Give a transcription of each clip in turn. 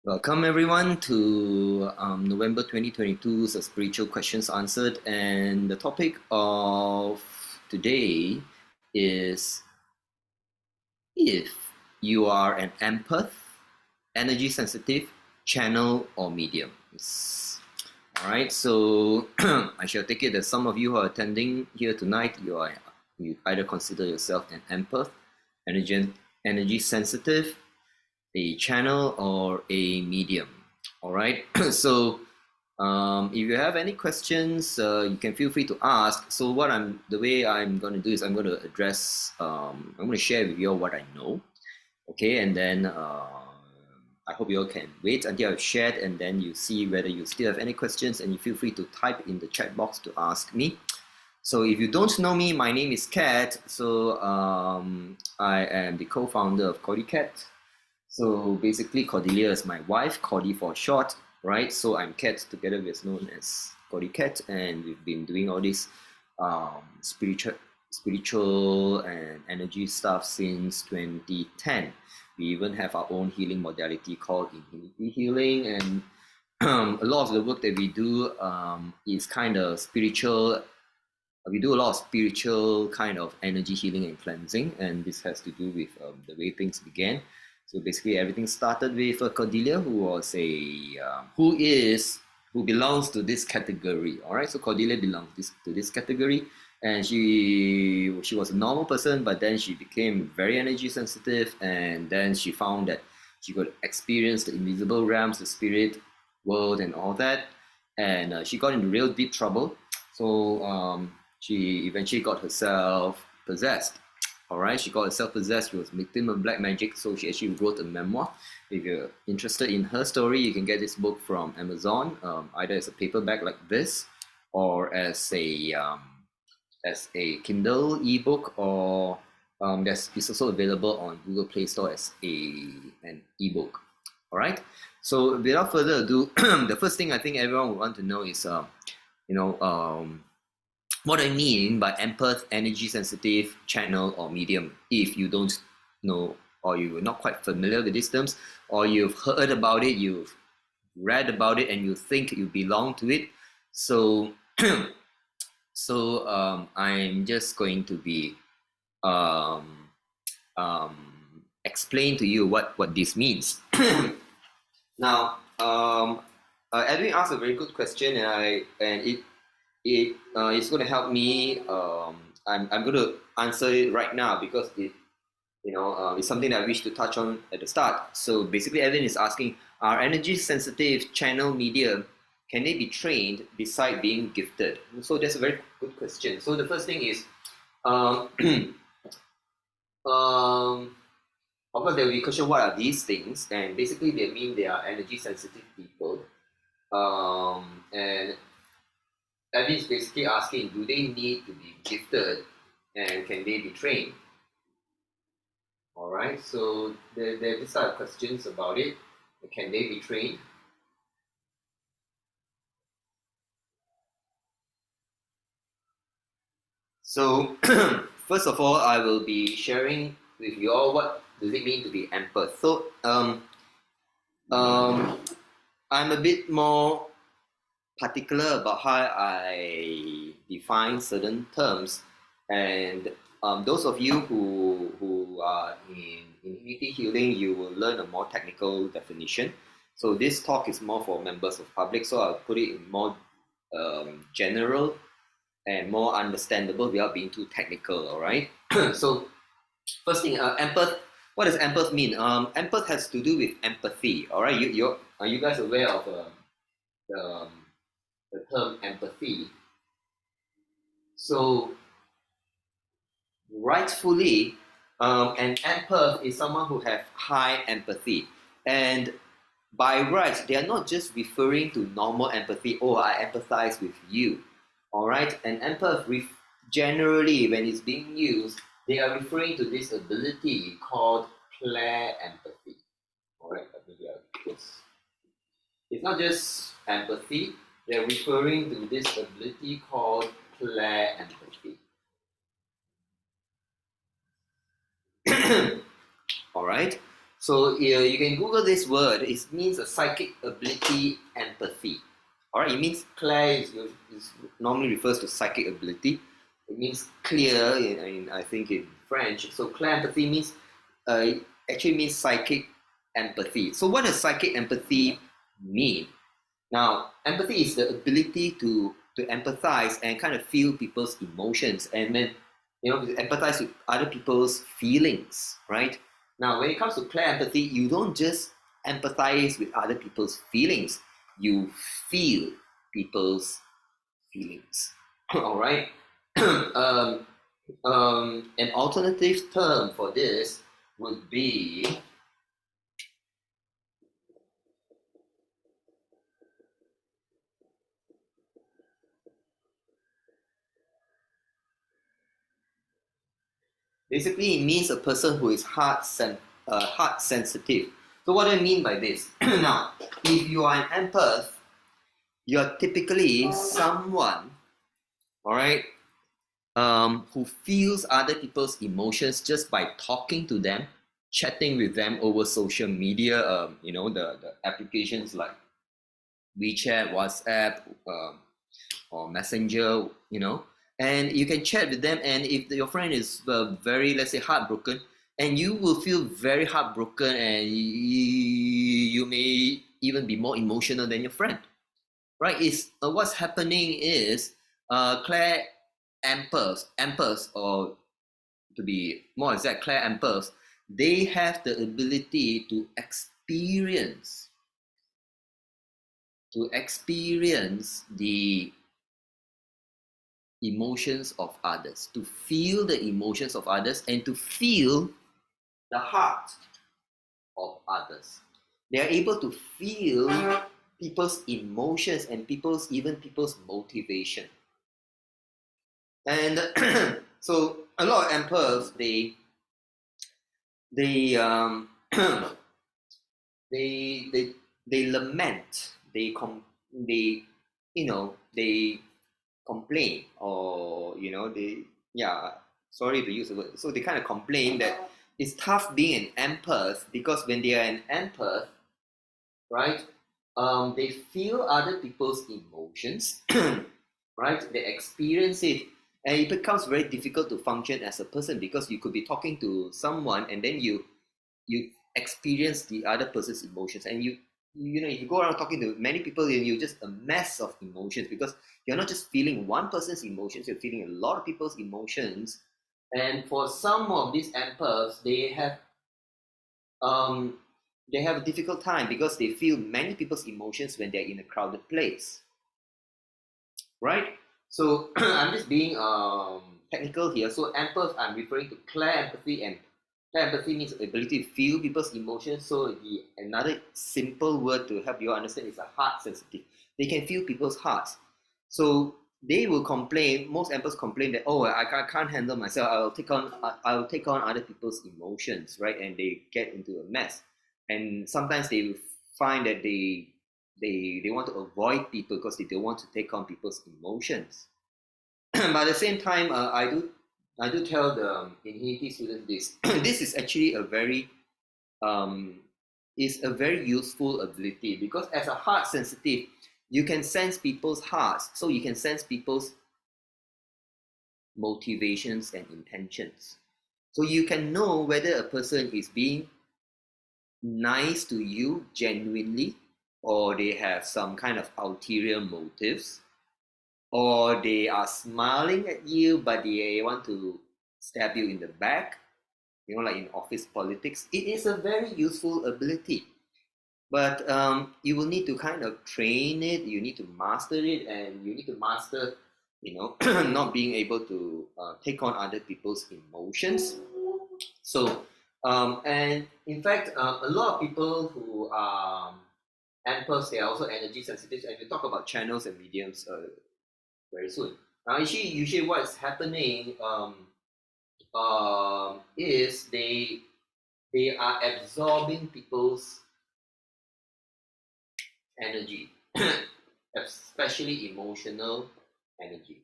Welcome everyone to November 2022's Spiritual Questions Answered, and the topic of today is if you are an empath, energy sensitive, channel or medium. Alright, so I shall take it that some of you who are attending here tonight, you either consider yourself an empath, energy sensitive, a channel or a medium. All right. So if you have any questions, you can feel free to ask. So the way I'm going to do is I'm going to address, I'm going to share with you all what I know. Okay, and then I hope you all can wait until I've shared, and then you see whether you still have any questions, and you feel free to type in the chat box to ask me. So if you don't know me, my name is Kat. So I am the co-founder of CordyKet. So basically, Cordelia is my wife, Cordy for short, right? So I'm Kat, together with known as CordyKet, and we've been doing all this spiritual and energy stuff since 2010. We even have our own healing modality called infinity healing, and a lot of the work that we do is kind of spiritual. We do a lot of spiritual kind of energy healing and cleansing, and this has to do with the way things began. So basically, everything started with Cordelia, who belongs to this category. All right, so Cordelia belongs to this category, and she was a normal person, but then she became very energy sensitive, and then she found that she could experience the invisible realms, the spirit world, and all that, and she got into real deep trouble. So she eventually got herself possessed. All right, she got herself possessed. She was a victim of black magic, so she actually wrote a memoir. If you're interested in her story, you can get this book from Amazon, either as a paperback like this, or as a Kindle ebook, or it's also available on Google Play Store as an ebook. All right. So without further ado, the first thing I think everyone would want to know is, what I mean by empath, energy sensitive, channel or medium. If you don't know, or you're not quite familiar with these terms, or you've heard about it, you've read about it, and you think you belong to it. So I'm just going to be explain to you what this means. Now, Edwin asked a very good question, and it's going to help me. I'm going to answer it right now because it's something that I wish to touch on at the start. So basically, Evan is asking, are energy sensitive, channel, medium, can they be trained beside being gifted? So that's a very good question. So the first thing is, of course, there will be a question, what are these things? And basically, they mean they are energy sensitive people. And Evan is basically asking, do they need to be gifted and can they be trained? All right, so these are questions about it. Can they be trained? So first of all, I will be sharing with you all what does it mean to be empath. So I'm a bit more particular about how I define certain terms, and those of you who are in infinity healing, you will learn a more technical definition. So this talk is more for members of public, so I'll put it in more general and more understandable without being too technical. All right. So first thing, empath. What does empath mean? Empath has to do with empathy. All right. Are you guys aware of the term empathy? So rightfully, an empath is someone who have high empathy, and by right, they are not just referring to normal empathy. Oh, I empathize with you. All right, an empath generally, when it's being used, they are referring to this ability called clear empathy. All right, it's not just empathy. They're referring to this ability called clear empathy. All right. So you can Google this word. It means a psychic ability, empathy. All right, it means Claire is normally refers to psychic ability. It means clear I think in French. So Claire empathy means uh, actually means psychic empathy. So what does psychic empathy mean? Now, empathy is the ability to empathize and kind of feel people's emotions, and then empathize with other people's feelings, right? Now, when it comes to clear empathy, you don't just empathize with other people's feelings, you feel people's feelings. All right. um, an alternative term for this would be basically, it means a person who is heart sensitive. So what do I mean by this? Now, if you are an empath, you're typically someone, all right, who feels other people's emotions just by talking to them, chatting with them over social media. The applications like WeChat, WhatsApp, or Messenger, and you can chat with them. And if your friend is very, let's say, heartbroken, and you will feel very heartbroken, and you may even be more emotional than your friend, right? Is what's happening is Claire empaths, or to be more exact, Claire empaths, they have the ability to experience the emotions of others, to feel the emotions of others, and to feel the heart of others. They are able to feel people's emotions and even people's motivation. And so a lot of empaths, they they lament, they they complain, or sorry to use the word, so they kind of complain that it's tough being an empath, because when they are an empath, right, they feel other people's emotions, right, they experience it, and it becomes very difficult to function as a person, because you could be talking to someone, and then you experience the other person's emotions, and if you go around talking to many people, and you're just a mess of emotions, because you're not just feeling one person's emotions, you're feeling a lot of people's emotions. And for some of these empaths, um, they have a difficult time, because they feel many people's emotions when they're in a crowded place, right? So I'm just being technical here. So empath, I'm referring to clear empathy, and clear empathy means ability to feel people's emotions. So another simple word to help you understand is a heart sensitive. They can feel people's hearts. So they will complain. Most empaths complain that, oh, I can't handle myself. I'll take on other people's emotions, right? And they get into a mess. And sometimes they will find that they want to avoid people, because they don't want to take on people's emotions. But at the same time, I do tell the Infinity students this. This is actually um, a very useful ability, because as a heart sensitive, you can sense people's hearts, so you can sense people's motivations and intentions. So you can know whether a person is being nice to you genuinely, or they have some kind of ulterior motives, or they are smiling at you but they want to stab you in the back, like in office politics. It is a very useful ability, but you will need to kind of train it, you need to master it, and you need to master not being able to take on other people's emotions. So and in fact, a lot of people who are empaths, they are also energy sensitive, and we talk about channels and mediums very soon. Now, usually what's happening is they are absorbing people's energy, especially emotional energy.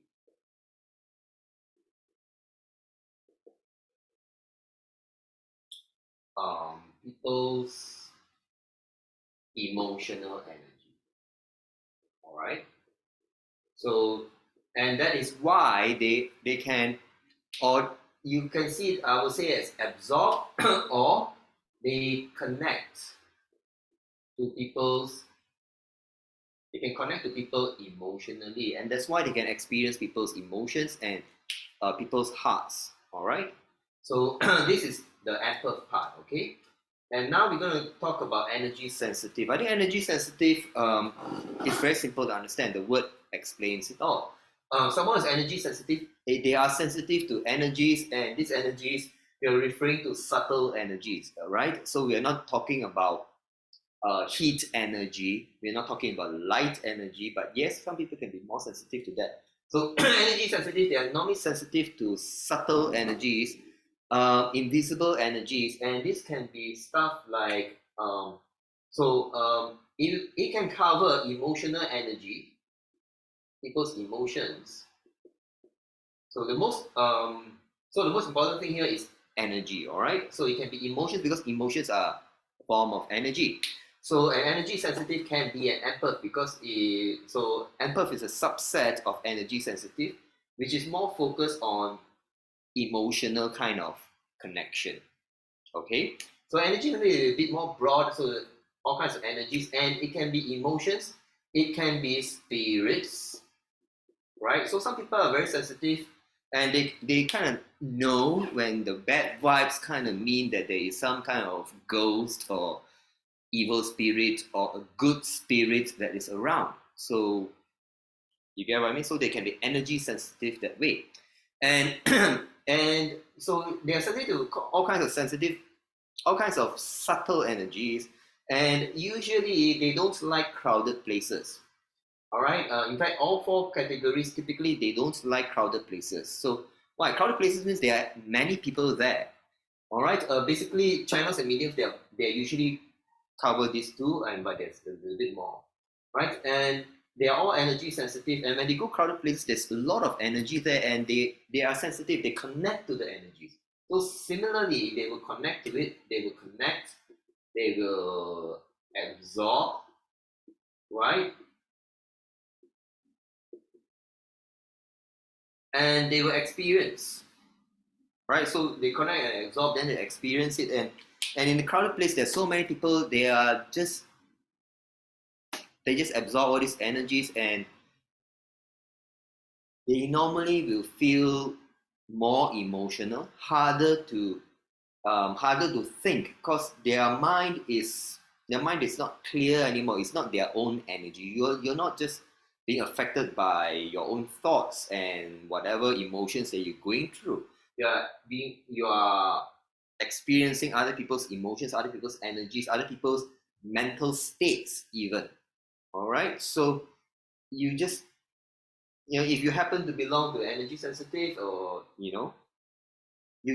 people's emotional energy. All right. So, and that is why they can, or you can see it, I would say, as absorb or they connect to people's, they can connect to people emotionally, and that's why they can experience people's emotions and people's hearts. All right. So this is the empath part. Okay. And now we're going to talk about energy sensitive. I think energy sensitive is very simple to understand. The word explains it all. Someone is energy sensitive. They are sensitive to energies, and these energies, we are referring to subtle energies, right? So we are not talking about heat energy. We're not talking about light energy, but yes, some people can be more sensitive to that. So energy sensitive, they are normally sensitive to subtle energies, invisible energies, and this can be stuff like it can cover emotional energy, people's emotions. So the most important thing here is energy. All right. So it can be emotions because emotions are a form of energy. So an energy sensitive can be an empath because empath is a subset of energy sensitive, which is more focused on emotional kind of connection. Okay, so energy can be a bit more broad, so all kinds of energies, and it can be emotions, it can be spirits, right? So some people are very sensitive, and they kind of know when the bad vibes kind of mean that there is some kind of ghost or evil spirit or a good spirit that is around. So you get what I mean? So they can be energy sensitive that way. And and so they are sensitive to all kinds of sensitive, all kinds of subtle energies, and usually they don't like crowded places. All right. In fact, all four categories typically they don't like crowded places. So why crowded places means there are many people there. All right. Basically, channels and mediums they usually cover these two, and but there's a little bit more, right? And they are all energy sensitive, and when they go crowded places, there's a lot of energy there, and they are sensitive. They connect to the energies. So similarly, they will connect to it. They will connect. They will absorb, right? And they will experience, right? So they connect and absorb, then they experience it, and in the crowded place, there's so many people. They just absorb all these energies, and they normally will feel more emotional, harder to think because their mind is not clear anymore. It's not their own energy. You're not just being affected by your own thoughts and whatever emotions that you're going through. You are experiencing other people's emotions, other people's energies, other people's mental states even. All right. So you just if you happen to belong to energy sensitive, or you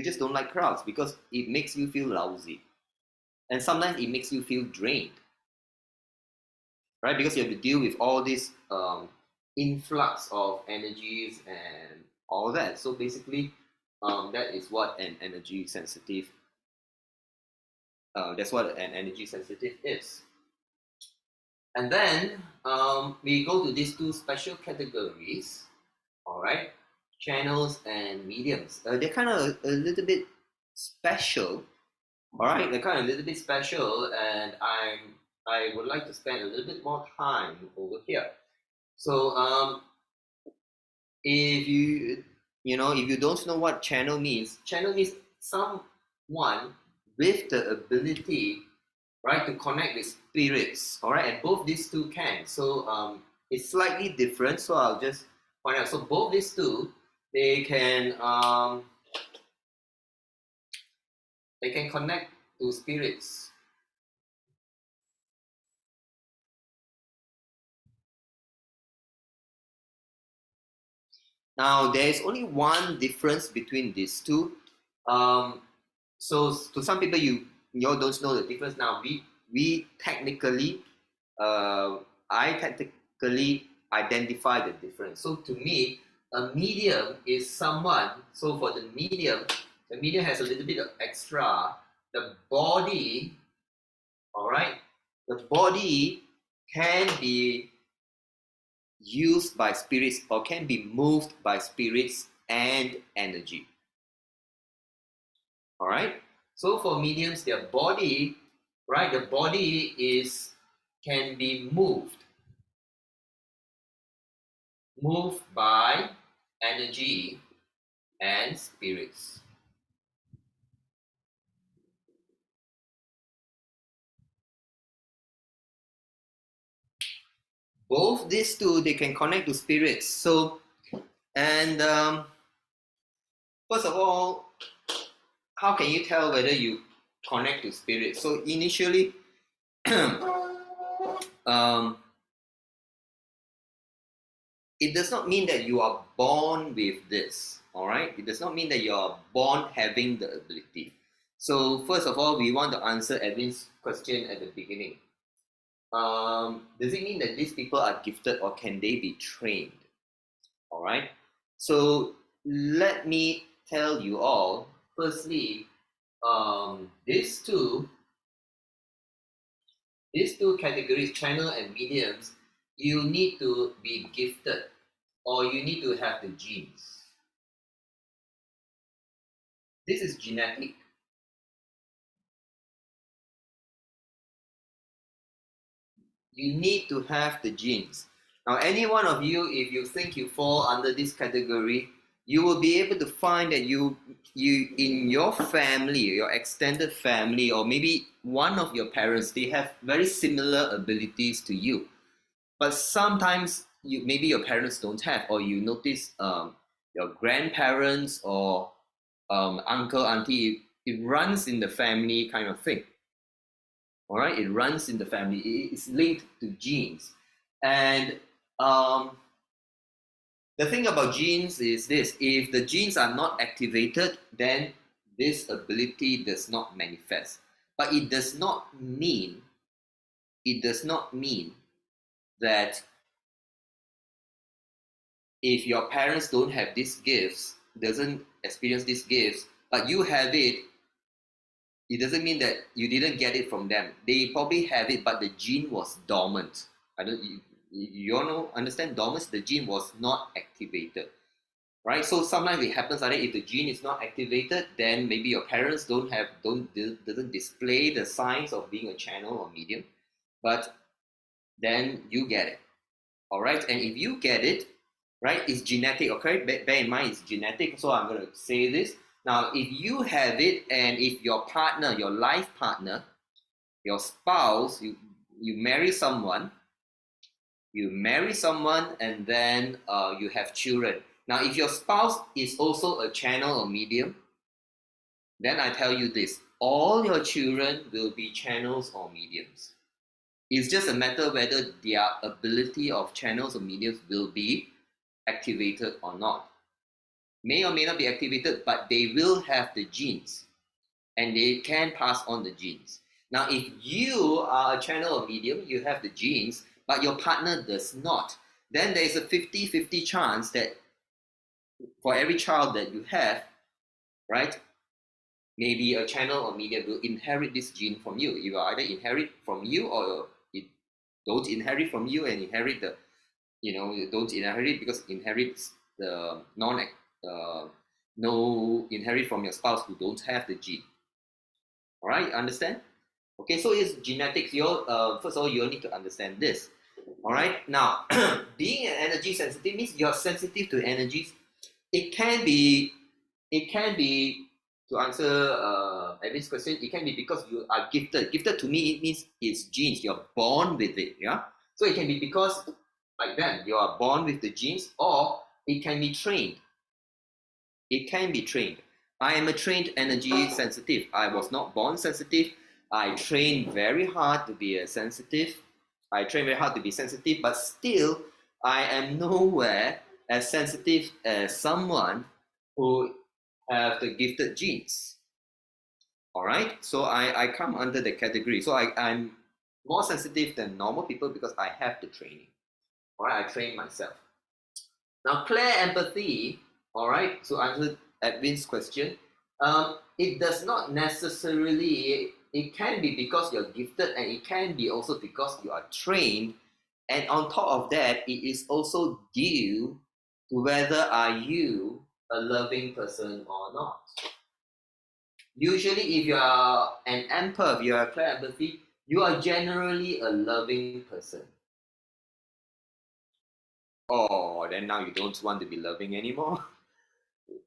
just don't like crowds because it makes you feel lousy, and sometimes it makes you feel drained, right? Because you have to deal with all this influx of energies and all that. So basically, that is what an energy sensitive. That's what an energy sensitive is. And then we go to these two special categories. All right, channels and mediums. They're kind of a little bit special. All right, they're kind of a little bit special, and I would like to spend a little bit more time over here. So if if you don't know what channel means someone with the ability, right, to connect with spirits. All right, and both these two can. So it's slightly different. So I'll just point out. So both these two, they can connect to spirits. Now there is only one difference between these two. So to some people, you all don't know the difference. Now we technically, I technically identify the difference. So to me, a medium is someone. So for the medium has a little bit of extra. The body All right, the body can be used by spirits or can be moved by spirits and energy. All right, so for mediums, their body, right, the body is can be moved by energy and spirits. Both these two, they can connect to spirits. So, and first of all, how can you tell whether you connect to spirits? So initially, um, it does not mean that you are born with this. All right, it does not mean that you are born having the ability. So first of all, we want to answer Edwin's question at the beginning. Does it mean that these people are gifted or can they be trained? All right. So let me tell you all. Firstly, these two categories, channel and mediums, you need to be gifted or you need to have the genes. This is genetic. You need to have the genes. Now, any one of you, if you think you fall under this category, you will be able to find that you in your family, your extended family, or maybe one of your parents, they have very similar abilities to you. But sometimes maybe your parents don't have, or you notice your grandparents or uncle, auntie, it runs in the family kind of thing. All right, it runs in the family. It's linked to genes, and um, the thing about genes is this: if the genes are not activated, then this ability does not manifest. But it does not mean that if your parents don't have these gifts, doesn't experience these gifts, but you have it doesn't mean that you didn't get it from them. They probably have it, but the gene was dormant. I don't. You all know, understand dormant? The gene was not activated, right? So sometimes it happens like that. If the gene is not activated, then maybe your parents doesn't display the signs of being a channel or medium, but then you get it. All right, and if you get it, right, it's genetic. Okay, bear in mind it's genetic. So I'm going to say this now. If you have it, and if your partner, your life partner, your spouse, you marry someone, and then you have children. Now, if your spouse is also a channel or medium, then I tell you this: all your children will be channels or mediums. It's just a matter whether their ability of channels or mediums will be activated or not. May or may not be activated, but they will have the genes and they can pass on the genes. Now, if you are a channel or medium, you have the genes, but your partner does not, then there is a 50-50 chance that for every child that you have, right, maybe a channel or medium will inherit this gene from you. You will either inherit from you or it don't inherit from you and inherit the, don't inherit because inherits the no inherit from your spouse who don't have the gene. All right, understand? Okay, so it's genetics. First of all, you need to understand this. All right, now being an energy sensitive means you're sensitive to energies. It can be to answer Evan's question. It can be because you are gifted. Gifted to me, it means it's genes. You're born with it. Yeah. So it can be because like that you are born with the genes, or it can be trained. It can be trained. I am a trained energy sensitive. I was not born sensitive. I trained very hard to be a sensitive. I trained very hard to be sensitive, but still, I am nowhere as sensitive as someone who have the gifted genes. All right, so I come under the category. So I'm more sensitive than normal people because I have the training. All right, I train myself. Now, clear empathy, all right, to answer Edwin's question, it does not necessarily it can be because you're gifted, and it can be also because you are trained. And on top of that, it is also due to whether are you a loving person or not. Usually, if you are an empath, you are a clear empathy, you are generally a loving person. Oh, then now you don't want to be loving anymore.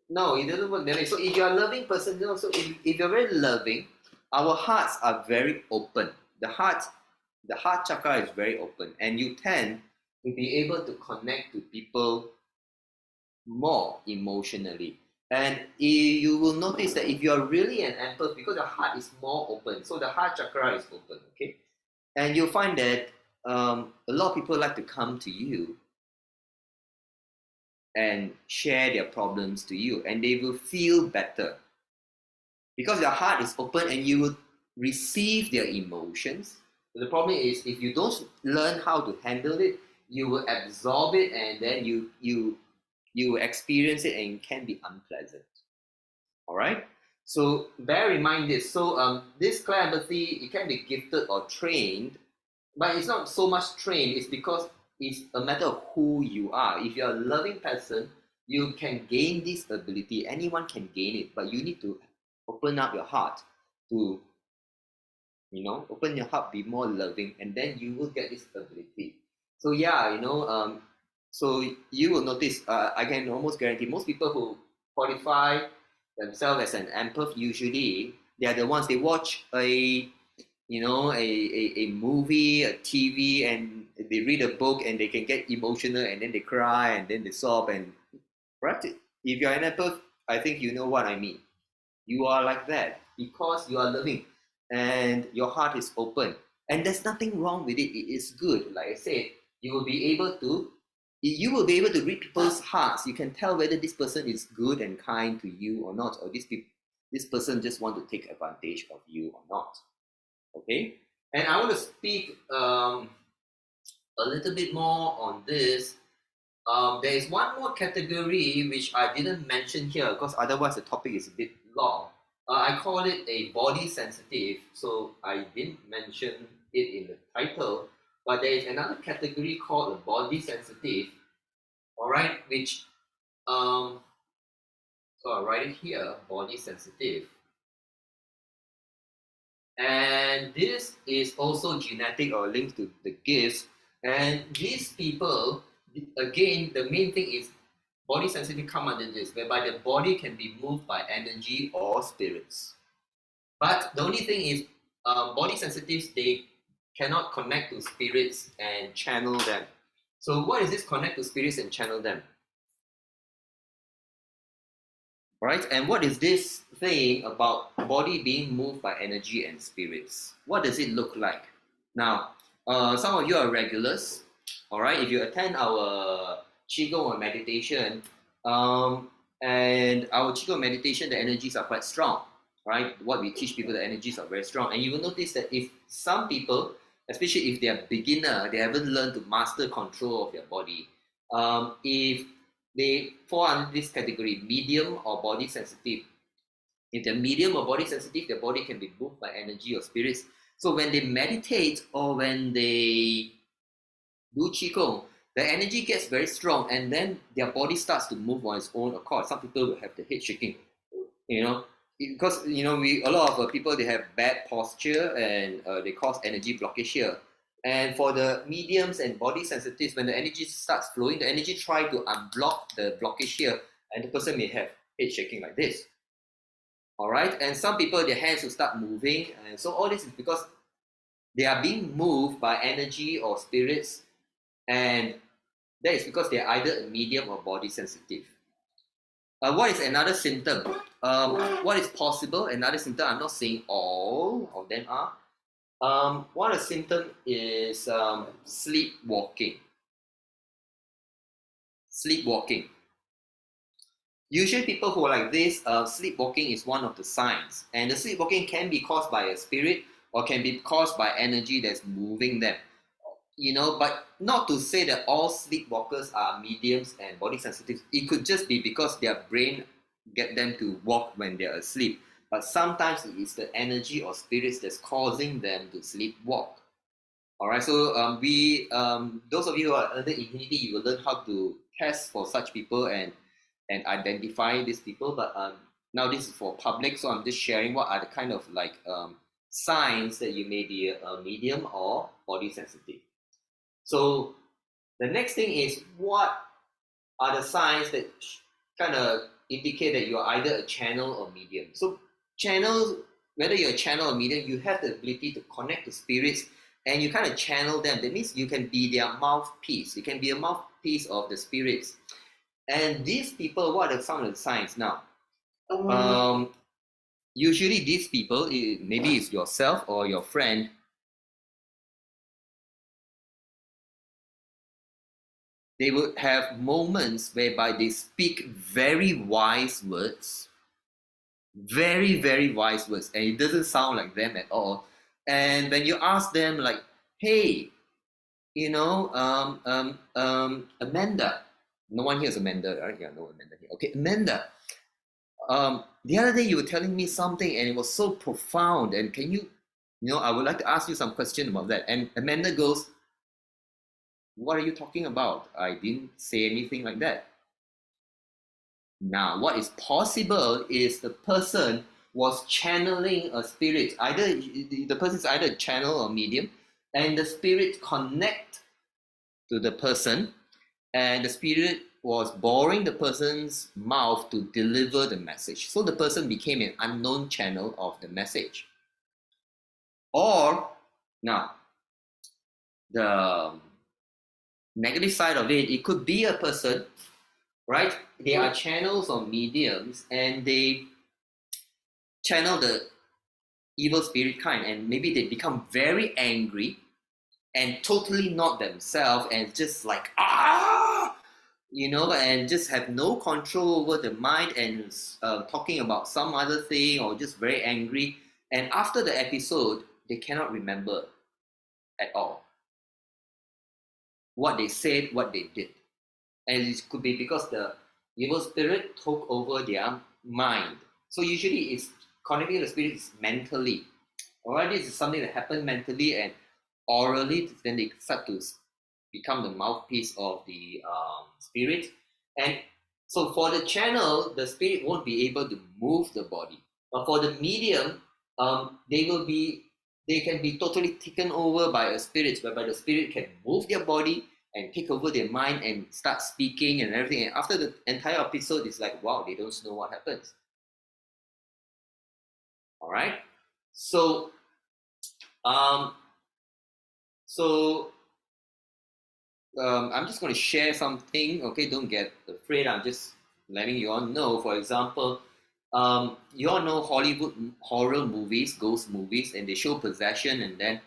No, it doesn't work that way. So if you're a loving person, so if you're very loving, our hearts are very open. The heart chakra is very open, and you tend to be able to connect to people more emotionally. And you will notice that if you're really an empath, because your heart is more open, so the heart chakra is open, okay? And you'll find that a lot of people like to come to you and share their problems to you, and they will feel better because your heart is open and you will receive their emotions. But the problem is if you don't learn how to handle it, you will absorb it, and then you experience it, and it can be unpleasant. All right. So bear in mind this. So this clear empathy, it can be gifted or trained, but it's not so much trained. It's because it's a matter of who you are. If you're a loving person, you can gain this ability. Anyone can gain it, but you need to open up your heart to, open your heart, be more loving, and then you will get this ability. So yeah, so you will notice. I can almost guarantee most people who qualify themselves as an empath, usually they are the ones, they watch a movie, a TV, and they read a book, and they can get emotional, and then they cry, and then they sob, and right. If you're an empath, I think you know what I mean. You are like that because you are loving, and your heart is open, and there's nothing wrong with it. It is good. Like I said, you will be able to read people's hearts. You can tell whether this person is good and kind to you or not, or this person just want to take advantage of you or not. Okay. And I want to speak a little bit more on this. There is one more category which I didn't mention here because otherwise the topic is a bit long. I call it a body sensitive, so I didn't mention it in the title, but there is another category called a body sensitive, all right, which, so I'll write it here, body sensitive. And this is also genetic or linked to the gifts. And these people, again, the main thing is body sensitive come under this, whereby the body can be moved by energy or spirits. But the only thing is, body sensitives, they cannot connect to spirits and channel them. So what is this connect to spirits and channel them? Right? And what is this thing about body being moved by energy and spirits? What does it look like? Now, some of you are regulars, all right? If you attend our Qigong or meditation, and our Qigong meditation, the energies are quite strong, right? What we teach people, the energies are very strong. And you will notice that if some people, especially if they are beginner, they haven't learned to master control of their body, if they fall under this category, medium or body sensitive. If they're medium or body sensitive, their body can be moved by energy or spirits. So when they meditate or when they do Qigong, the energy gets very strong, and then their body starts to move on its own accord. Some people will have the head shaking, because a lot of people, they have bad posture, and they cause energy blockage here. And for the mediums and body sensitives, when the energy starts flowing, the energy try to unblock the blockage here, and the person may have head shaking like this. All right, and some people, their hands will start moving, and so all this is because they are being moved by energy or spirits, and that is because they are either a medium or body sensitive. What is another symptom? What is possible? Another symptom, I'm not saying all of them are. One of the symptoms is sleepwalking. Sleepwalking. Usually people who are like this, sleepwalking is one of the signs. And the sleepwalking can be caused by a spirit or can be caused by energy that's moving them. But not to say that all sleepwalkers are mediums and body sensitive. It could just be because their brain get them to walk when they're asleep. but sometimes it is the energy or spirits that's causing them to sleepwalk. All right, so those of you who are under immunity, you will learn how to test for such people and identify these people. But now this is for public, so I'm just sharing what are the kind of like signs that you may be a medium or body sensitive. So the next thing is, what are the signs that kind of indicate that you're either a channel or medium? So channels, whether you're a channel or medium, you have the ability to connect to spirits and you kind of channel them. That means you can be their mouthpiece. You can be a mouthpiece of the spirits. And these people, what are some of the signs now? Usually these people, maybe it's yourself or your friend, they would have moments whereby they speak very wise words, very, very wise words, and it doesn't sound like them at all. And when you ask them, like, hey, Amanda, no one here is Amanda, right? Yeah, no Amanda here. Okay, Amanda, the other day you were telling me something and it was so profound, and can you, I would like to ask you some question about that. And Amanda goes, what are you talking about? I didn't say anything like that. Now, what is possible is the person was channeling a spirit. Either the person is either a channel or medium, and the spirit connect to the person, and the spirit was boring the person's mouth to deliver the message. So the person became an unknown channel of the message. Or now, the negative side of it, it could be a person, right? They are channels or mediums, and they channel the evil spirit kind, and maybe they become very angry and totally not themselves and just like and just have no control over the mind and talking about some other thing or just very angry, and after the episode they cannot remember at all what they said, what they did. And it could be because the evil spirit took over their mind. So usually it's connecting the spirits mentally. Alright, this is something that happened mentally and orally, then they start to become the mouthpiece of the spirit. And so for the channel, the spirit won't be able to move the body. But for the medium, they can be totally taken over by a spirit, whereby the spirit can move their body and take over their mind and start speaking and everything. And after the entire episode, it's like, wow, they don't know what happens. All right. So, I'm just going to share something. Okay, don't get afraid. I'm just letting you all know. For example, you all know Hollywood horror movies, ghost movies, and they show possession, and then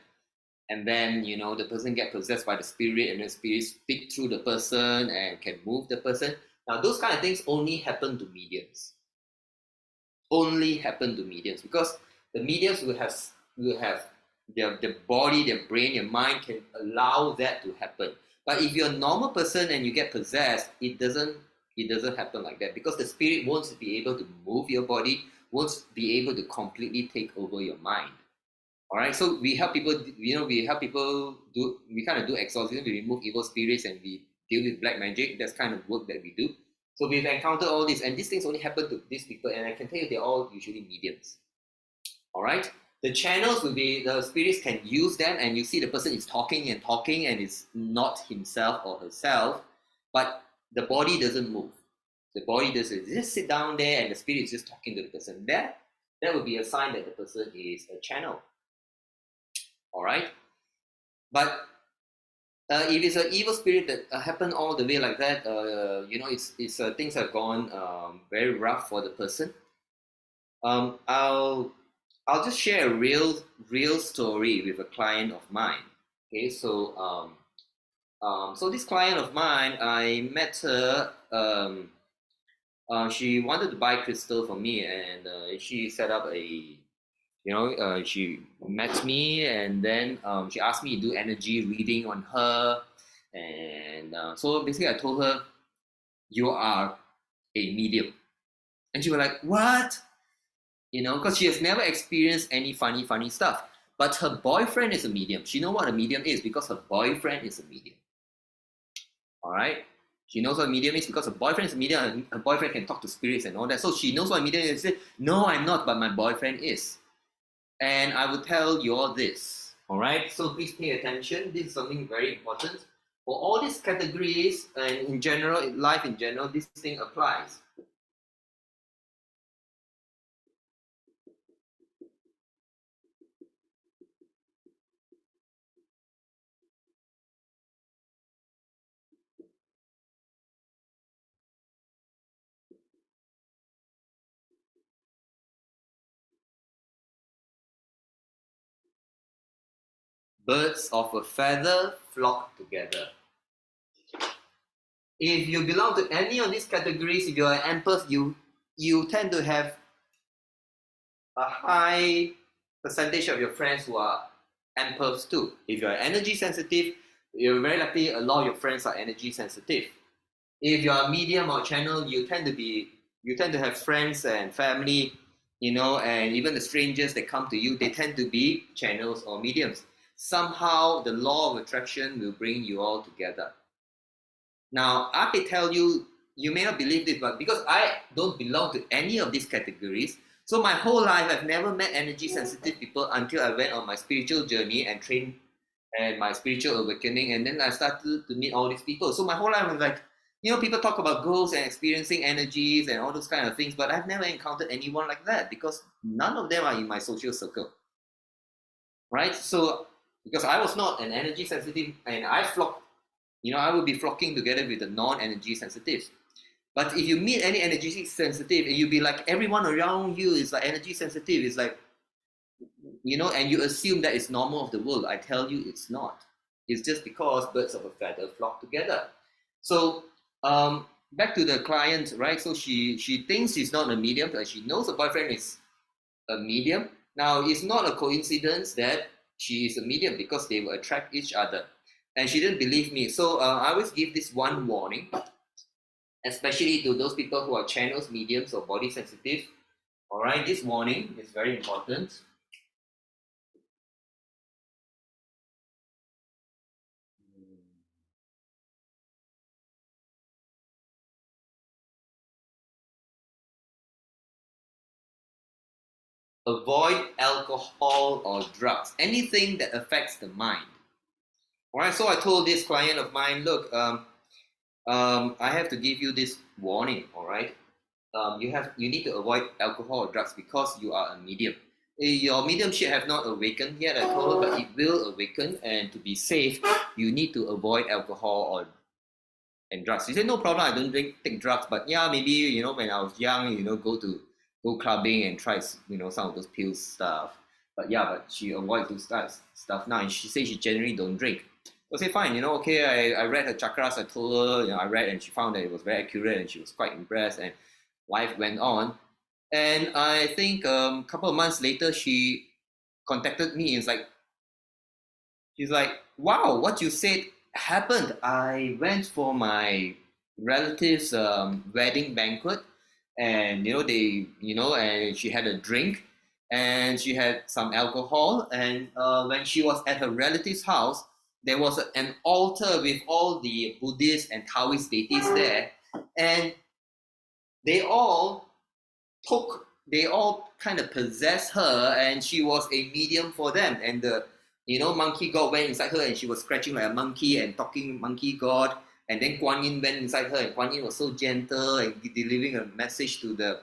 the person get possessed by the spirit, and the spirit speak through the person and can move the person. Now those kind of things only happen to mediums. Only happen to mediums, because the mediums will have their body, their brain, your mind can allow that to happen. But if you're a normal person and you get possessed, it doesn't happen like that, because the spirit won't be able to move your body, won't be able to completely take over your mind. All right, so we help people. We kind of do exorcism. We remove evil spirits and we deal with black magic. That's kind of work that we do. So we've encountered all this, and these things only happen to these people. And I can tell you, they're all usually mediums. All right, the channels will be the spirits can use them, and you see the person is talking and talking, and it's not himself or herself, but the body doesn't move. The body doesn't just sit down there, and the spirit is just talking to the person. That would be a sign that the person is a channel. All right, but if it's an evil spirit that happened all the way like that, it's things have gone very rough for the person. I'll just share a real story with a client of mine. Okay, so so this client of mine, I met her. She wanted to buy crystal for me, and she set up a she met me, and then she asked me to do energy reading on her. And so basically I told her, you are a medium. And she was like, what? because she has never experienced any funny stuff. But her boyfriend is a medium. She knows what a medium is because her boyfriend is a medium. All right. She knows what a medium is because her boyfriend is a medium, and her boyfriend can talk to spirits and all that. So she knows what a medium is. She said, no, I'm not, but my boyfriend is. And I will tell you all this. All right. So please pay attention. This is something very important. For all these categories and in general, life in general, this thing applies. Birds of a feather flock together. If you belong to any of these categories, if you're an empath, you tend to have a high percentage of your friends who are empaths too. If you're energy sensitive, you're very likely a lot of your friends are energy sensitive. If you're a medium or channel, you tend to have friends and family, and even the strangers that come to you, they tend to be channels or mediums. Somehow the law of attraction will bring you all together. Now, I can tell you, you may not believe this, but because I don't belong to any of these categories, so my whole life I've never met energy sensitive people until I went on my spiritual journey and trained and my spiritual awakening, and then I started to meet all these people. So my whole life was like, people talk about ghosts and experiencing energies and all those kind of things, but I've never encountered anyone like that because none of them are in my social circle, right? So because I was not an energy sensitive, and I would be flocking together with the non-energy sensitives. But if you meet any energy sensitive and you be like, everyone around you is like energy sensitive, it's like, and you assume that it's normal of the world. I tell you it's not. It's just because birds of a feather flock together. So back to the client, right? So she thinks she's not a medium, but she knows her boyfriend is a medium. Now, it's not a coincidence that she is a medium because they will attract each other. And she didn't believe me. So I always give this one warning, especially to those people who are channels, mediums, or body sensitive. All right, this warning is very important. Avoid alcohol or drugs, anything that affects the mind. All right, so I told this client of mine, look, I have to give you this warning. All right, you need to avoid alcohol or drugs because you are a medium. Your mediumship have not awakened yet, I told her, but it will awaken. And to be safe, you need to avoid alcohol and drugs. She said, no problem, I don't take drugs, but yeah, maybe when I was young, go clubbing and try some of those pills stuff. But yeah, but she avoids those stuff now, and she says she generally don't drink. I say fine, okay. I read her chakras. I told her, I read, and she found that it was very accurate, and she was quite impressed. And life went on. And I think a couple of months later, she contacted me. She's like, wow, what you said happened. I went for my relative's wedding banquet, and and she had a drink, and she had some alcohol, and when she was at her relative's house, there was an altar with all the Buddhist and Taoist deities there, and they all they all kind of possessed her, and she was a medium for them. And the monkey god went inside her, and she was scratching like a monkey and talking monkey god. And then Guan Yin went inside her, and Guan Yin was so gentle and delivering a message to the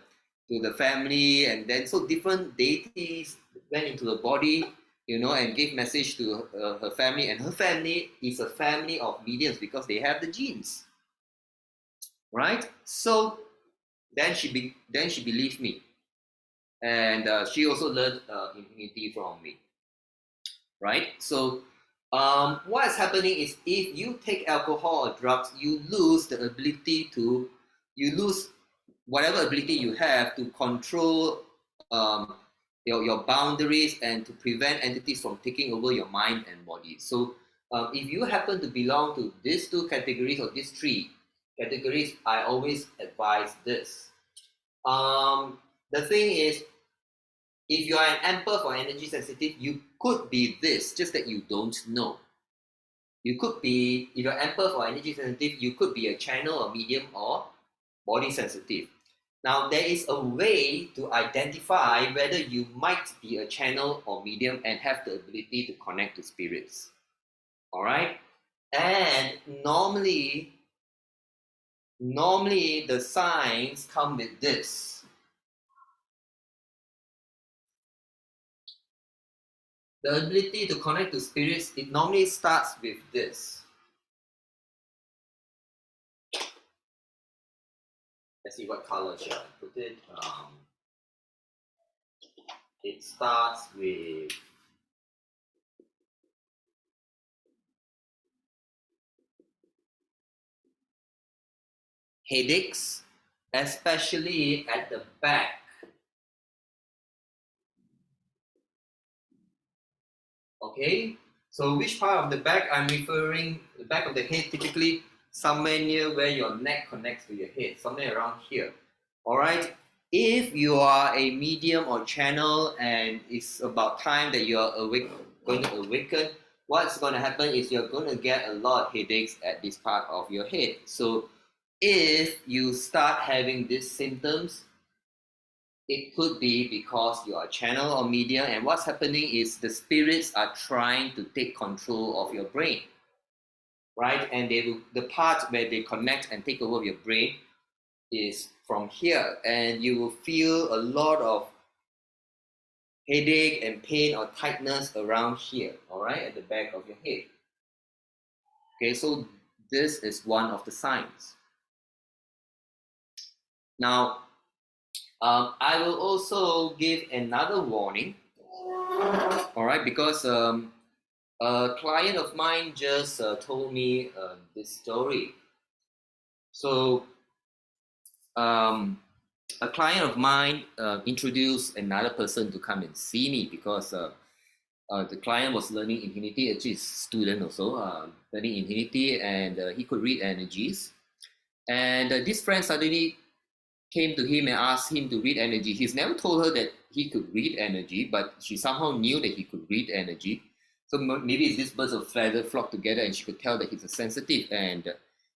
family. And then so different deities went into the body, and gave message to her family. And her family is a family of mediums because they have the genes, right? So then she believed me, and she also learned immunity from me, right? So what's happening is, if you take alcohol or drugs, you lose whatever ability you have to control your boundaries and to prevent entities from taking over your mind and body. So if you happen to belong to these two categories or these three categories, I always advise this. The thing is, If you are an empath or energy sensitive, you could be this, just that you don't know. You could be, if you're empath or energy sensitive, you could be a channel or medium or body sensitive. Now, there is a way to identify whether you might be a channel or medium and have the ability to connect to spirits. All right? And normally the signs come with this. The ability to connect to spirits, it normally starts with this. Let's see what color shall I put it. It starts with headaches, especially at the back. Okay, so which part of the back I'm referring? The back of the head, typically somewhere near where your neck connects to your head, somewhere around here. All right. If you are a medium or channel and it's about time that you're going to awaken, what's going to happen is you're going to get a lot of headaches at this part of your head. So if you start having these symptoms, it could be because you are a channel or medium, and what's happening is the spirits are trying to take control of your brain, right? And the part where they connect and take over your brain is from here, and you will feel a lot of headache and pain or tightness around here, all right, at the back of your head. Okay, so this is one of the signs. Now, I will also give another warning, all right, because a client of mine just told me this story. So, a client of mine introduced another person to come and see me because the client was learning infinity, actually a student also, learning infinity, and he could read energies. And this friend suddenly came to him and asked him to read energy. He's never told her that he could read energy, but she somehow knew that he could read energy. So maybe this birds of feather flocked together, and she could tell that he's a sensitive, and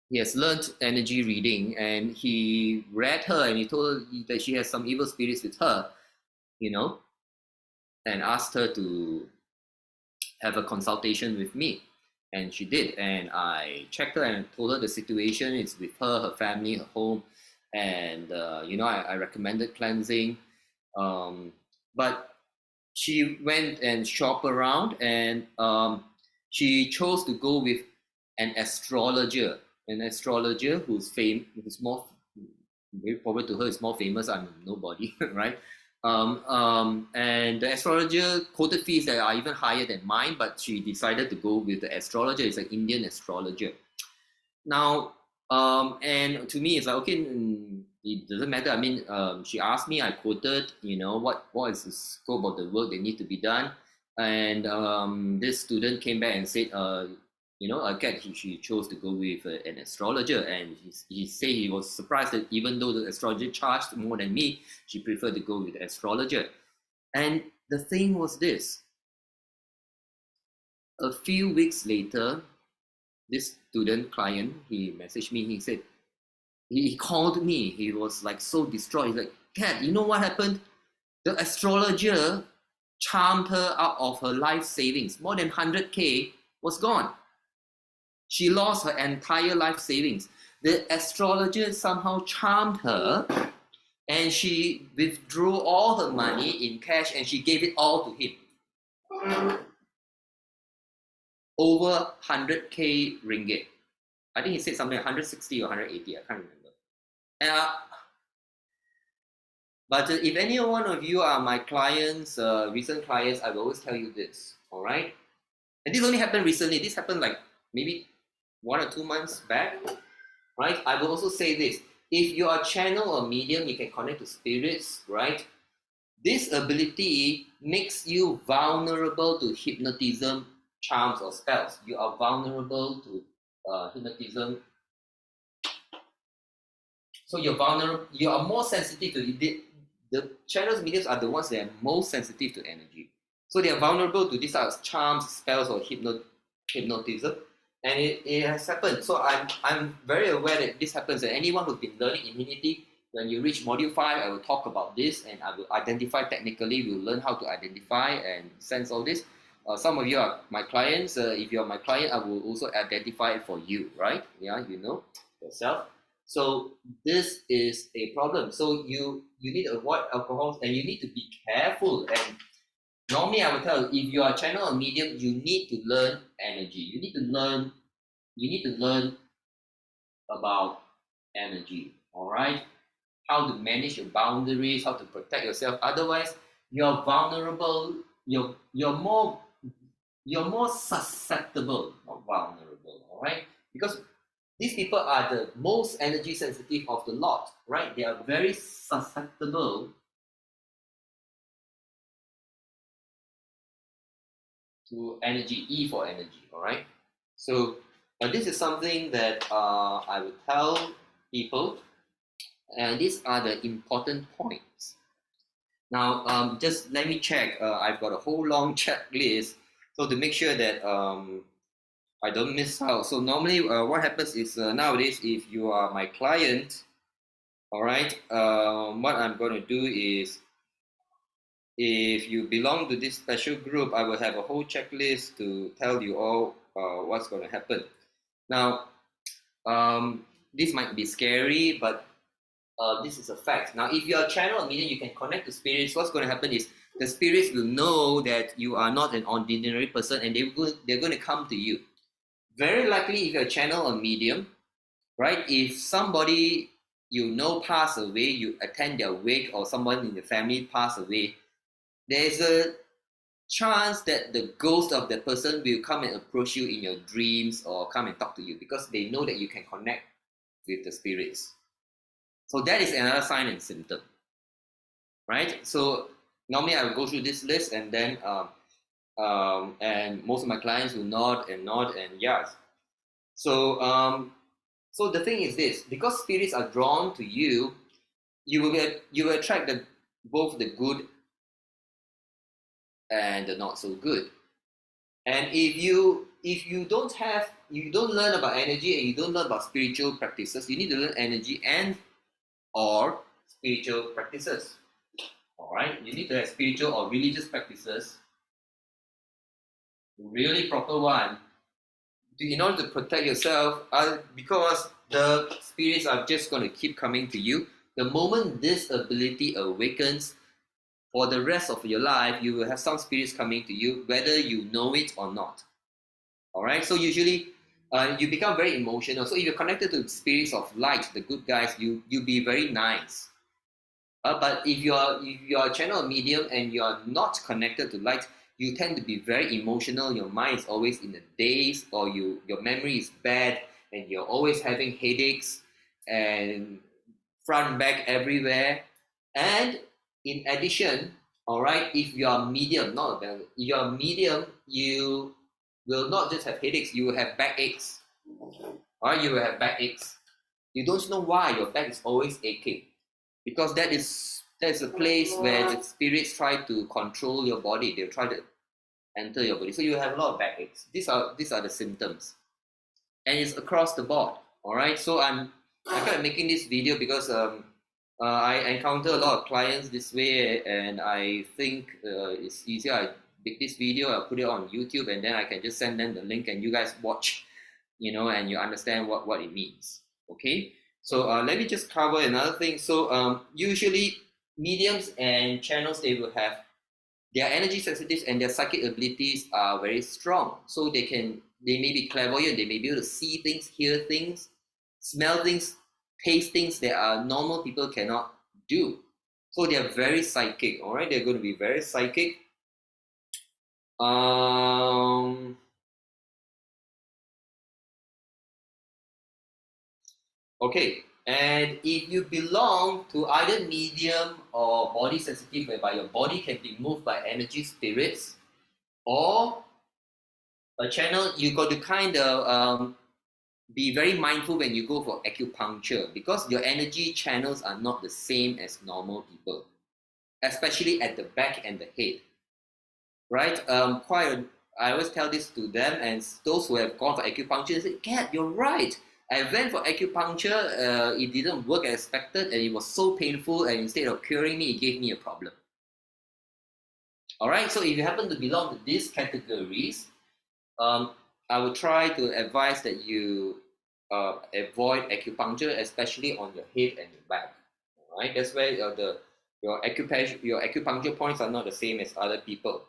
he has learned energy reading. And he read her, and he told her that she has some evil spirits with her, you know, and asked her to have a consultation with me. And she did. And I checked her and told her the situation is with her, her family, her home. And, I recommended cleansing. But she went and shopped around, and she chose to go with an astrologer who's more, very probably to her is more famous. I'm nobody, right? And the astrologer quoted fees that are even higher than mine, but she decided to go with the astrologer. It's an Indian astrologer. Now, and to me, it's like, okay, it doesn't matter. I mean, she asked me, I quoted, what is the scope of the work that need to be done. And this student came back and said, again, she chose to go with an astrologer. And he said he was surprised that even though the astrologer charged more than me, she preferred to go with the astrologer. And the thing was this: a few weeks later, this student client, he messaged me. He said, he called me. He was like so distraught. He's like, Kat, you know what happened? The astrologer charmed her out of her life savings. More than 100K was gone. She lost her entire life savings. The astrologer somehow charmed her, and she withdrew all her money in cash, and she gave it all to him. Over 100K ringgit. I think he said something like 160 or 180. I can't remember. And but if any one of you are my clients, recent clients, I will always tell you this, all right? And this only happened recently. This happened like maybe 1 or 2 months back, right? I will also say this: if you are a channel or medium, you can connect to spirits, right? This ability makes you vulnerable to hypnotism, charms, or spells. You are vulnerable to hypnotism. So you're vulnerable. You are more sensitive to it. the channels mediums are the ones that are most sensitive to energy. So they are vulnerable to these types of charms, spells, or hypnotism. And it has happened. So I'm very aware that this happens. And anyone who's been learning Infinity, when you reach module 5, I will talk about this and I will identify technically. We'll learn how to identify and sense all this. Some of you are my clients. If you're my client, I will also identify it for you, right? Yeah, you know yourself. So this is a problem. So you need to avoid alcohol and you need to be careful. And normally I would tell you, if you are a channel or medium, you need to learn energy. You need to learn about energy. All right. How to manage your boundaries, how to protect yourself. Otherwise, you're vulnerable. You're more susceptible, not vulnerable. All right. Because these people are the most energy sensitive of the lot, right? They are very susceptible to energy, E for energy, all right? So this is something that I would tell people, and these are the important points. Now, just let me check. I've got a whole long checklist, so to make sure that I don't miss out. So normally, what happens is nowadays, if you are my client, all right, what I'm going to do is, if you belong to this special group, I will have a whole checklist to tell you all what's going to happen. Now, this might be scary, but this is a fact. Now, if you're a channel or medium, you can connect to spirits. What's going to happen is the spirits will know that you are not an ordinary person, and they're going to come to you. Very likely, if you're a channel or medium, right? If somebody you know pass away, you attend their wake, or someone in the family pass away, there's a chance that the ghost of that person will come and approach you in your dreams or come and talk to you because they know that you can connect with the spirits. So that is another sign and symptom, right? So normally I will go through this list and then and most of my clients will nod and yes. So so the thing is this: because spirits are drawn to you, you will attract both the good and the not so good. And if you don't learn about energy and you don't learn about spiritual practices, you need to learn energy and or spiritual practices. All right, you need to have spiritual or religious practices, really proper one, in order to protect yourself. Because the spirits are just going to keep coming to you. The moment this ability awakens, for the rest of your life, you will have some spirits coming to you, whether you know it or not. All right. So usually, you become very emotional. So if you're connected to spirits of light, the good guys, you be very nice. But if you're a channel medium and you are not connected to light, you tend to be very emotional. Your mind is always in the daze, or your memory is bad, and you're always having headaches and front back everywhere. And in addition, all right, if you are medium, not if you're medium, you will not just have headaches, you will have backaches. All right, you will have backaches. You don't know why your back is always aching, because that's a place where the spirits try to control your body. They'll try to enter your body, so you have a lot of backaches. These are the symptoms, and it's across the board. All right, so I'm kind of making this video because I encounter a lot of clients this way, and I think it's easier. I make this video, I'll put it on YouTube, and then I can just send them the link, and you guys watch, and you understand what it means. Okay, so let me just cover another thing. So usually mediums and channels, they will have their energy sensitive and their psychic abilities are very strong. So they may be clairvoyant, they may be able to see things, hear things, smell things, taste things that normal people cannot do. So they are very psychic. All right, they're going to be very psychic. Okay, and if you belong to either medium or body sensitive, whereby your body can be moved by energy spirits, or a channel, you got to kind of be very mindful when you go for acupuncture, because your energy channels are not the same as normal people. especially at the back and the head, right? I always tell this to them, and those who have gone for acupuncture say, "Kat, you're right. I went for acupuncture. It didn't work as expected, and it was so painful. And instead of curing me, it gave me a problem." All right. So if you happen to belong to these categories, I would try to advise that you avoid acupuncture, especially on your head and your back. All right. That's where your acupuncture points are not the same as other people.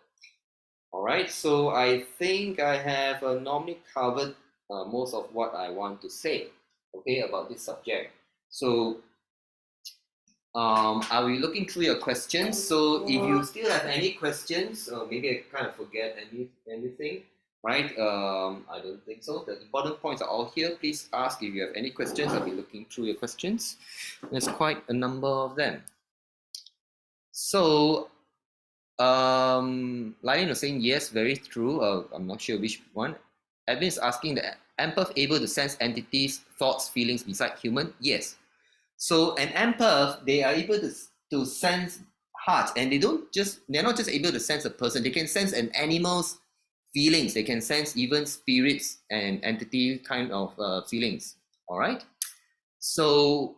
All right, so I think I have normally covered most of what I want to say, okay, about this subject. So I'll be looking through your questions. So if you still have any questions, or maybe I kind of forget anything, right? I don't think so. The important points are all here. Please ask if you have any questions. I'll be looking through your questions. There's quite a number of them. So Lion was saying yes, very true. I'm not sure which one. Edwin is asking, the empath able to sense entities, thoughts, feelings beside human? Yes. So an empath, they are able to sense heart, and they're not just able to sense a person, they can sense an animal's feelings, they can sense even spirits and entity kind of feelings. All right. So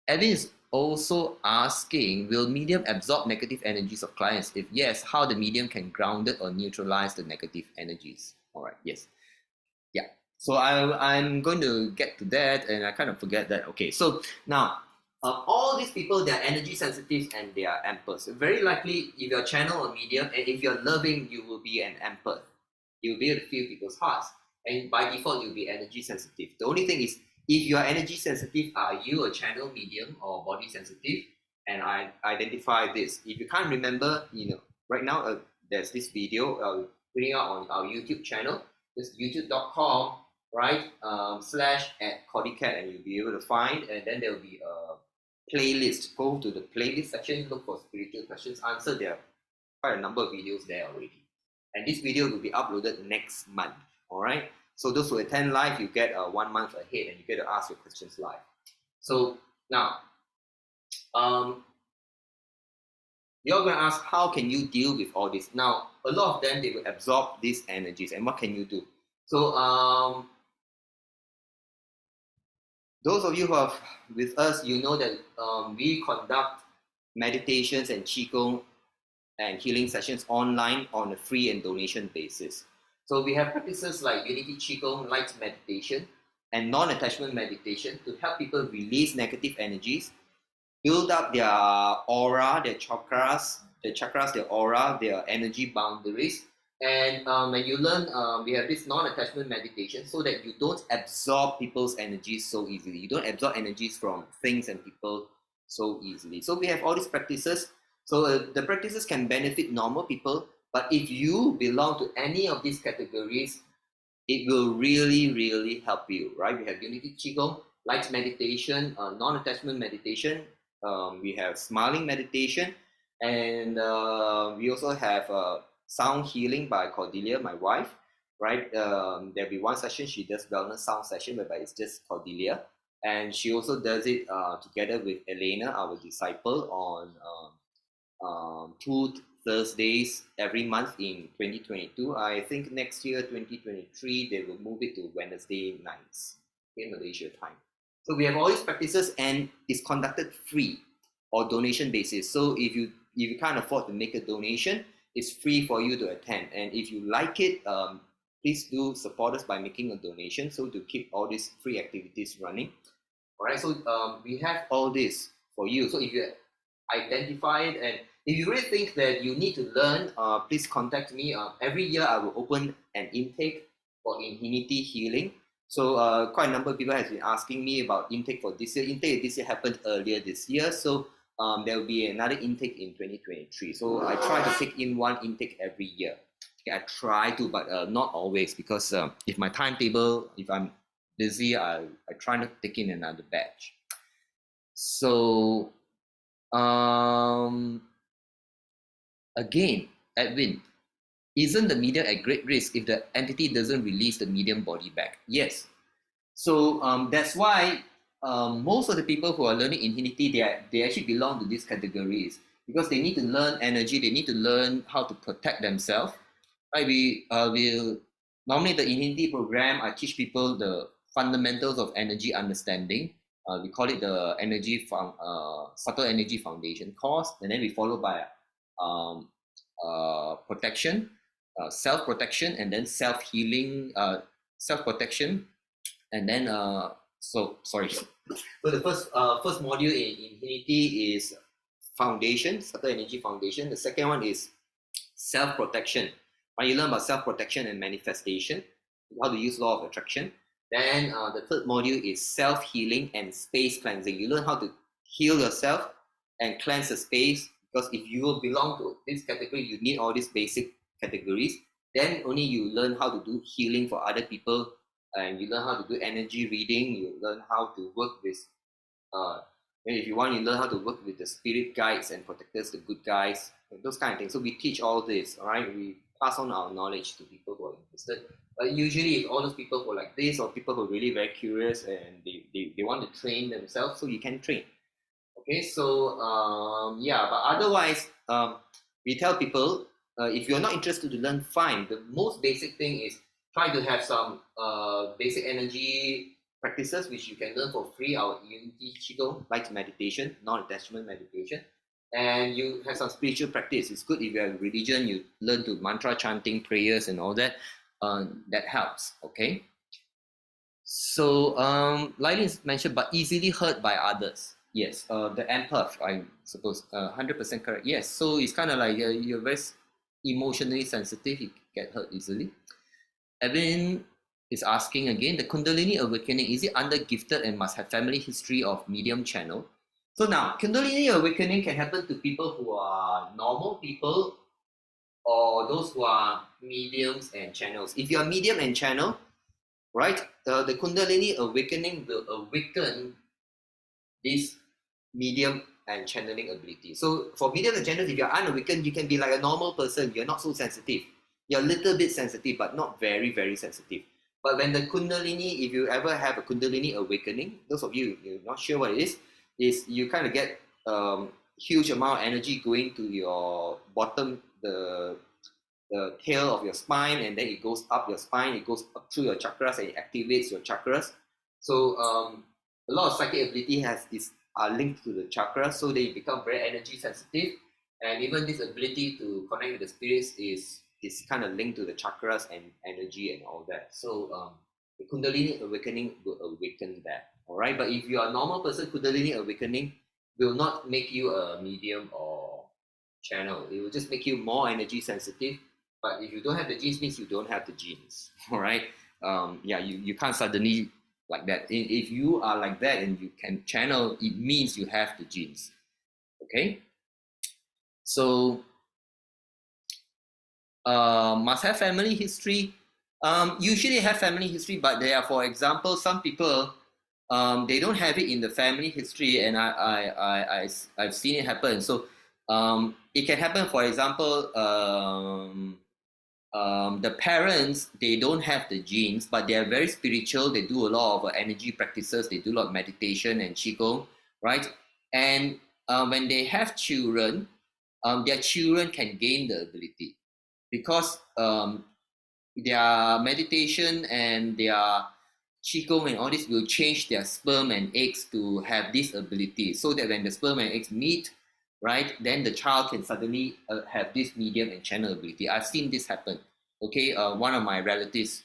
Edwin is also asking, will medium absorb negative energies of clients? If yes, how the medium can ground it or neutralize the negative energies? All right, yes. Yeah, so I'm going to get to that, and I kind of forget that. Okay, so now, all these people, they're energy sensitive and they are empaths. Very likely, if you're channel or medium, and if you're loving, you will be an empath. You'll be able to feel people's hearts. And by default, you'll be energy sensitive. The only thing is, if you are energy sensitive, are you a channel, medium, or body sensitive? And I identify this. If you can't remember, right now there's this video putting out on our YouTube channel. It's youtube.com, right? /@CordyKet, and you'll be able to find. And then there will be a playlist. Go to the playlist section, look for spiritual questions answered. There are quite a number of videos there already. And this video will be uploaded next month. All right. So those who attend live, you get 1 month ahead, and you get to ask your questions live. So now, you're going to ask, how can you deal with all this? Now, a lot of them, they will absorb these energies, and what can you do? So those of you who are with us, you know that we conduct meditations and qigong and healing sessions online on a free and donation basis. So we have practices like Unity Qigong, light meditation, and non-attachment meditation to help people release negative energies, build up their aura, their chakras, their aura, their energy boundaries. And when you learn, we have this non-attachment meditation so that you don't absorb people's energies so easily. You don't absorb energies from things and people so easily. So we have all these practices. So the practices can benefit normal people, but if you belong to any of these categories, it will really, really help you, right? We have Unity Qigong, light meditation, non-attachment meditation. We have smiling meditation, and we also have sound healing by Cordelia, my wife, right? There'll be one session, she does wellness sound session, whereby it's just Cordelia. And she also does it together with Elena, our disciple, on 2 Thursdays every month in 2022. I think next year, 2023, they will move it to Wednesday nights, okay, Malaysia time. So we have all these practices, and it's conducted free or donation basis. So if you can't afford to make a donation, it's free for you to attend. And if you like it, please do support us by making a donation, so to keep all these free activities running. All right, so we have all this for you. So if you identify it, and if you really think that you need to learn, please contact me. Every year I will open an intake for Infinity Healing. So quite a number of people have been asking me about intake for this year. Intake this year happened earlier this year, so there will be another intake in 2023. So I try to take in one intake every year. Okay, I try to, but not always, because if my timetable, if I'm busy, I try not to take in another batch. So again, Edwin, isn't the medium at great risk if the entity doesn't release the medium body back? Yes. So that's why most of the people who are learning Infinity, they actually belong to these categories because they need to learn energy. They need to learn how to protect themselves. Right? We will normally the Infinity program. I teach people the fundamentals of energy understanding. We call it the subtle energy foundation course, and then we follow by um, protection, self protection, and then self healing, self protection, and then sorry. So the first module in Infinity is foundation, subtle energy foundation. The second one is self protection. When you learn about self protection and manifestation, how to use law of attraction. Then the third module is self healing and space cleansing. You learn how to heal yourself and cleanse the space, because if you belong to this category, you need all these basic categories. Then only you learn how to do healing for other people, and you learn how to do energy reading. You learn how to work with if you want, you learn how to work with the spirit guides and protectors, the good guys, those kind of things. So we teach all this, all right? We pass on our knowledge to people who are interested. But usually, if all those people who are like this, or people who are really very curious and they want to train themselves, so you can train. Okay, so yeah, but otherwise, we tell people if you're not interested to learn, fine. The most basic thing is try to have some basic energy practices which you can learn for free. Our Unity Qigong, like meditation, non-attachment meditation, and you have some spiritual practice. It's good if you have religion, you learn to mantra chanting, prayers, and all that. That helps. Okay. So, Lylin mentioned, but easily hurt by others. Yes, the empath, I suppose, 100% correct. Yes, so it's kind of like you're very emotionally sensitive, you get hurt easily. Evan is asking again, the Kundalini awakening, is it under gifted and must have family history of medium channel? So now, Kundalini awakening can happen to people who are normal people or those who are mediums and channels. If you are medium and channel, right, the Kundalini awakening will awaken this medium and channeling ability. So for medium and channels, if you're unawakened, you can be like a normal person. You're not so sensitive. You're a little bit sensitive, but not very, very sensitive. But when the Kundalini, if you ever have a Kundalini awakening, those of you, you're not sure what it is you kind of get huge amount of energy going to your bottom, the tail of your spine, and then it goes up your spine, it goes up through your chakras, and it activates your chakras. So a lot of psychic ability are linked to the chakras, so they become very energy sensitive, and even this ability to connect with the spirits is kind of linked to the chakras and energy and all that. So the Kundalini awakening will awaken that. All right, but if you are a normal person, Kundalini awakening will not make you a medium or channel. It will just make you more energy sensitive. But if you don't have the genes, means you don't have the genes. All right. Yeah, you can't suddenly like that. If you are like that and you can channel, it means you have the genes. Okay. So must have family history. Usually have family history, but there are, for example, some people they don't have it in the family history, and I've seen it happen. So it can happen, for example, the parents, they don't have the genes, but they are very spiritual. They do a lot of energy practices. They do a lot of meditation and qigong, right? And when they have children, their children can gain the ability because their meditation and their qigong and all this will change their sperm and eggs to have this ability, so that when the sperm and eggs meet, right, then the child can suddenly have this medium and channel ability. I've seen this happen. Okay, one of my relatives,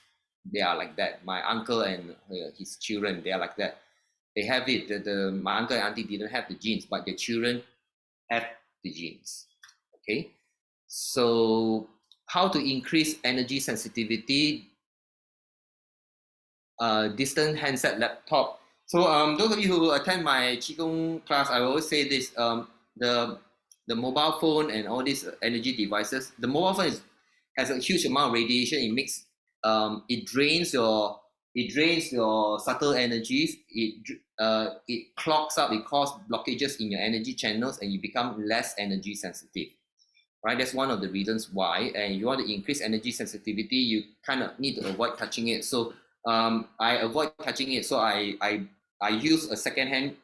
they are like that. My uncle and his children, they are like that. They have it. My uncle and auntie didn't have the genes, but their children have the genes. Okay, so how to increase energy sensitivity? Distant handset laptop. So those of you who attend my qigong class, I always say this: the mobile phone and all these energy devices. The mobile phone has a huge amount of radiation. It drains your subtle energies. It clogs up. It causes blockages in your energy channels, and you become less energy sensitive. Right, that's one of the reasons why. And you want to increase energy sensitivity, you kind of need to avoid touching it. So I avoid touching it. So I I use a second-hand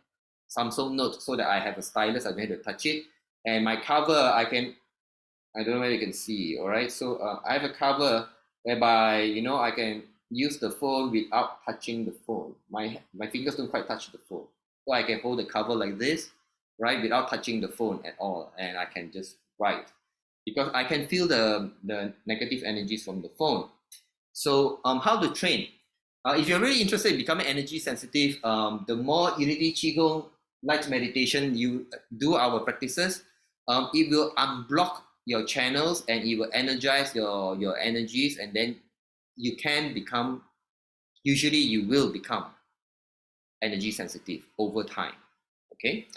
Samsung Note so that I have a stylus. I don't have to touch it. And my cover, I don't know whether you can see. All right. So I have a cover whereby I can use the phone without touching the phone. My fingers don't quite touch the phone, so I can hold the cover like this, right, without touching the phone at all, and I can just write because I can feel the negative energies from the phone. So how to train? If you're really interested in becoming energy sensitive, the more Iridi Qigong light meditation you do our practices, it will unblock your channels and it will energize your energies, and then you can become, usually you will become energy sensitive over time. Okay.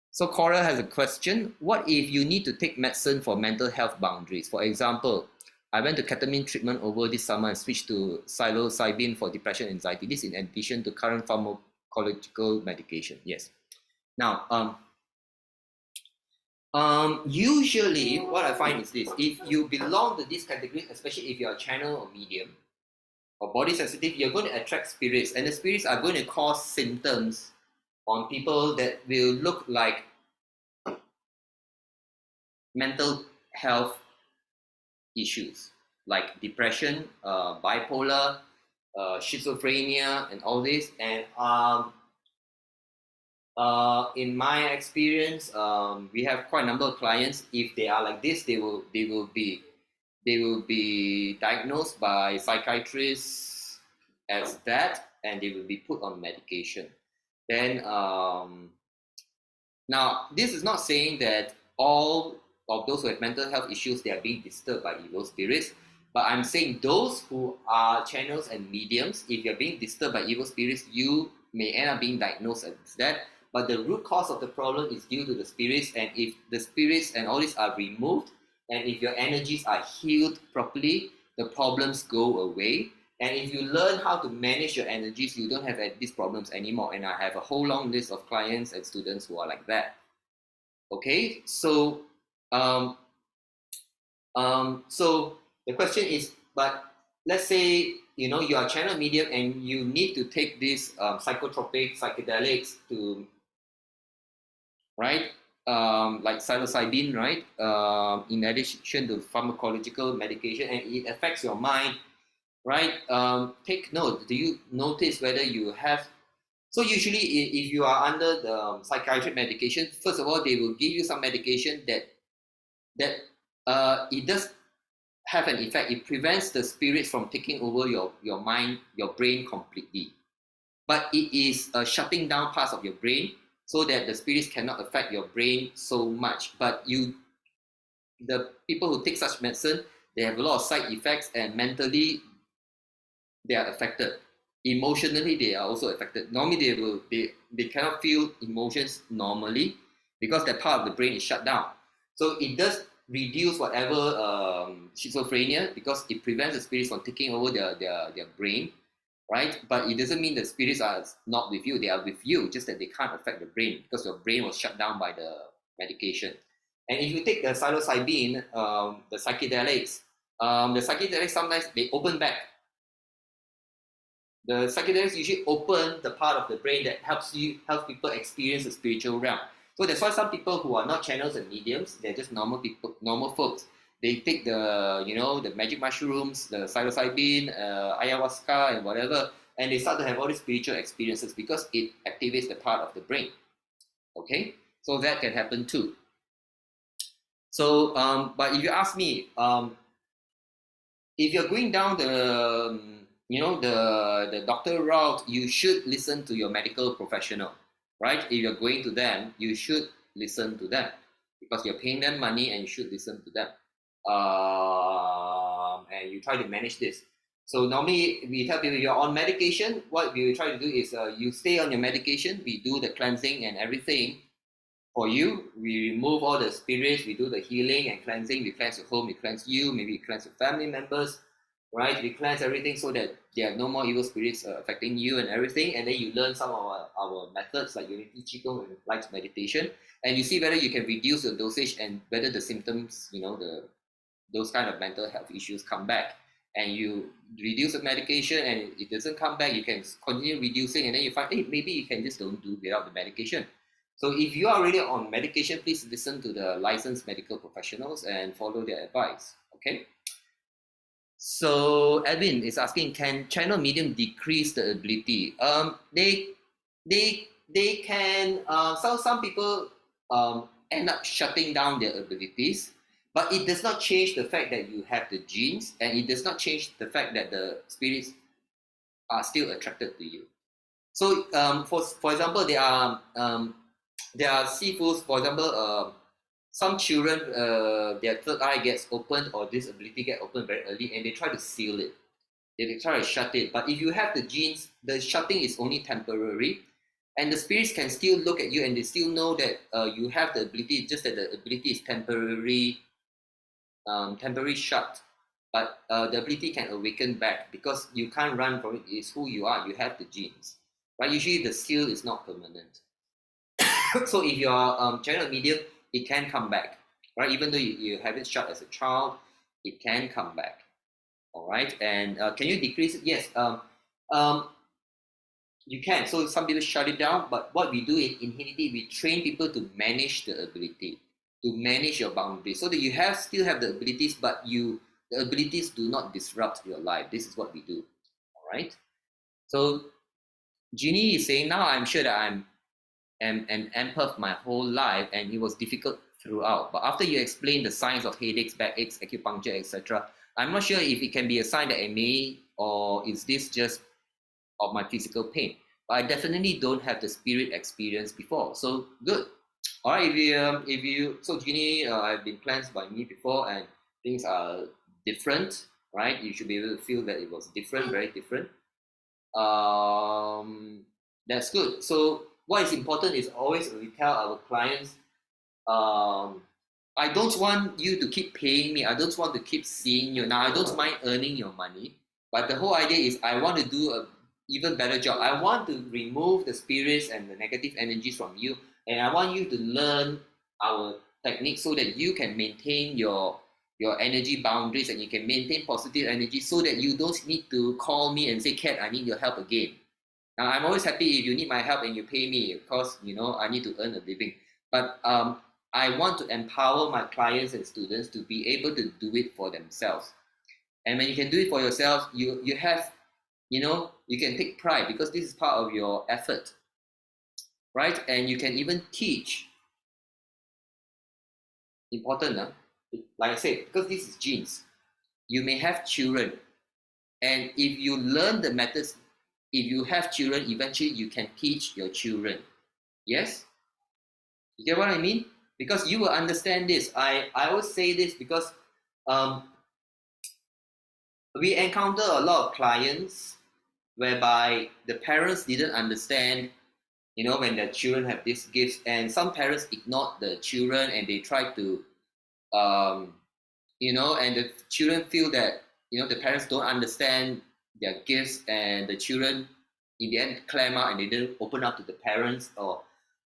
So Cora has a question. What if you need to take medicine for mental health boundaries? For example, I went to ketamine treatment over this summer and switched to psilocybin for depression and anxiety. This in addition to current pharmacological medication. Yes. Now, usually what I find is this. If you belong to this category, especially if you're a channel or medium or body sensitive, you're going to attract spirits, and the spirits are going to cause symptoms on people that will look like mental health issues like depression, bipolar, schizophrenia, and all this. And in my experience, we have quite a number of clients. If they are like this, they will be diagnosed by psychiatrists as that, and they will be put on medication. Then now this is not saying that all of those who have mental health issues, they are being disturbed by evil spirits, but I'm saying those who are channels and mediums, if you're being disturbed by evil spirits, you may end up being diagnosed as that. But the root cause of the problem is due to the spirits, and if the spirits and all these are removed, and if your energies are healed properly, the problems go away. And if you learn how to manage your energies, you don't have these problems anymore. And I have a whole long list of clients and students who are like that. Okay, so so the question is, but let's say you are a channel medium and you need to take these psychotropic psychedelics to, right, like psilocybin, right, in addition to pharmacological medication, and it affects your mind, right? Take note. Do you notice whether you have? So usually, if you are under the psychiatric medication, first of all, they will give you some medication that it does have an effect. It prevents the spirits from taking over your mind, your brain completely. But it is shutting down parts of your brain so that the spirits cannot affect your brain so much. But the people who take such medicine, they have a lot of side effects, and mentally they are affected. Emotionally, they are also affected. Normally, they cannot feel emotions normally because that part of the brain is shut down. So it does reduce whatever schizophrenia, because it prevents the spirits from taking over their brain, right? But it doesn't mean the spirits are not with you. They are with you, just that they can't affect the brain because your brain was shut down by the medication. And if you take the psilocybin, the psychedelics sometimes they open back. The psychedelics usually open the part of the brain that helps people experience the spiritual realm. So that's why some people who are not channels and mediums, they're just normal people, normal folks. They take the magic mushrooms, the psilocybin, ayahuasca, and whatever, and they start to have all these spiritual experiences because it activates the part of the brain. Okay, so that can happen too. So, but if you ask me, if you're going down the doctor route, you should listen to your medical professional, right? If you're going to them, you should listen to them because you're paying them money, and you should listen to them. And you try to manage this. So normally we tell people, you're on medication, what we try to do is you stay on your medication. We do the cleansing and everything for you. We remove all the spirits. We do the healing and cleansing. We cleanse your home. We cleanse you. Maybe we cleanse your family members, right? We cleanse everything so that there are no more evil spirits affecting you and everything. And then you learn some of our methods like Unity Qigong and light meditation, and you see whether you can reduce the dosage and whether the symptoms, those kind of mental health issues come back. and you reduce the medication and it doesn't come back, you can continue reducing, and then you find, hey, maybe you can just don't do without the medication. So if you are really on medication, please listen to the licensed medical professionals and follow their advice. Okay. So Edwin is asking, can channel medium decrease the ability? They can. So some people end up shutting down their abilities, but it does not change the fact that you have the genes, and it does not change the fact that the spirits are still attracted to you. So for example, there are seafoods. For example, some children, their third eye gets opened or this ability get opened very early, and they try to seal it. They try to shut it. But if you have the genes, the shutting is only temporary, and the spirits can still look at you and they still know that you have the ability. Just that the ability is temporary shut. But the ability can awaken back because you can't run from it. It's who you are. You have the genes, right? Usually the seal is not permanent. So if you're channel medium, it can come back, right? Even though you have it shut as a child, it can come back. All right. And can you decrease it? Yes. You can. So some people shut it down, but what we do in Infinity, we train people to manage the ability, to manage your boundaries, so that you still have the abilities, but the abilities do not disrupt your life. This is what we do. All right. So Jeannie is saying, now I'm sure that I'm an empath my whole life, and it was difficult throughout. But after you explain the signs of headaches, backaches, acupuncture, etc., I'm not sure if it can be a sign that I may, or is this just of my physical pain. But I definitely don't have the spirit experience before. So good. All right, so Jeannie, I've been cleansed by me before, and things are different, right? You should be able to feel that it was different, very different. That's good. So what is important is always we tell our clients, I don't want you to keep paying me. I don't want to keep seeing you. Now, I don't mind earning your money, but the whole idea is I want to do a even better job. I want to remove the spirits and the negative energies from you, and I want you to learn our technique so that you can maintain your energy boundaries, and you can maintain positive energy so that you don't need to call me and say, Kat, I need your help again. Now, I'm always happy if you need my help and you pay me, because I need to earn a living. But I want to empower my clients and students to be able to do it for themselves. And when you can do it for yourself, you have, you can take pride because this is part of your effort, right? And you can even teach. Important, like I said, because this is genes. You may have children, and if you learn the methods, if you have children, eventually you can teach your children. Yes? You get what I mean? Because you will understand this. I always say this because we encounter a lot of clients whereby the parents didn't understand, when their children have these gifts, and some parents ignored the children and they try to, and the children feel that, the parents don't understand their gifts, and the children in the end clam out and they didn't open up to the parents, or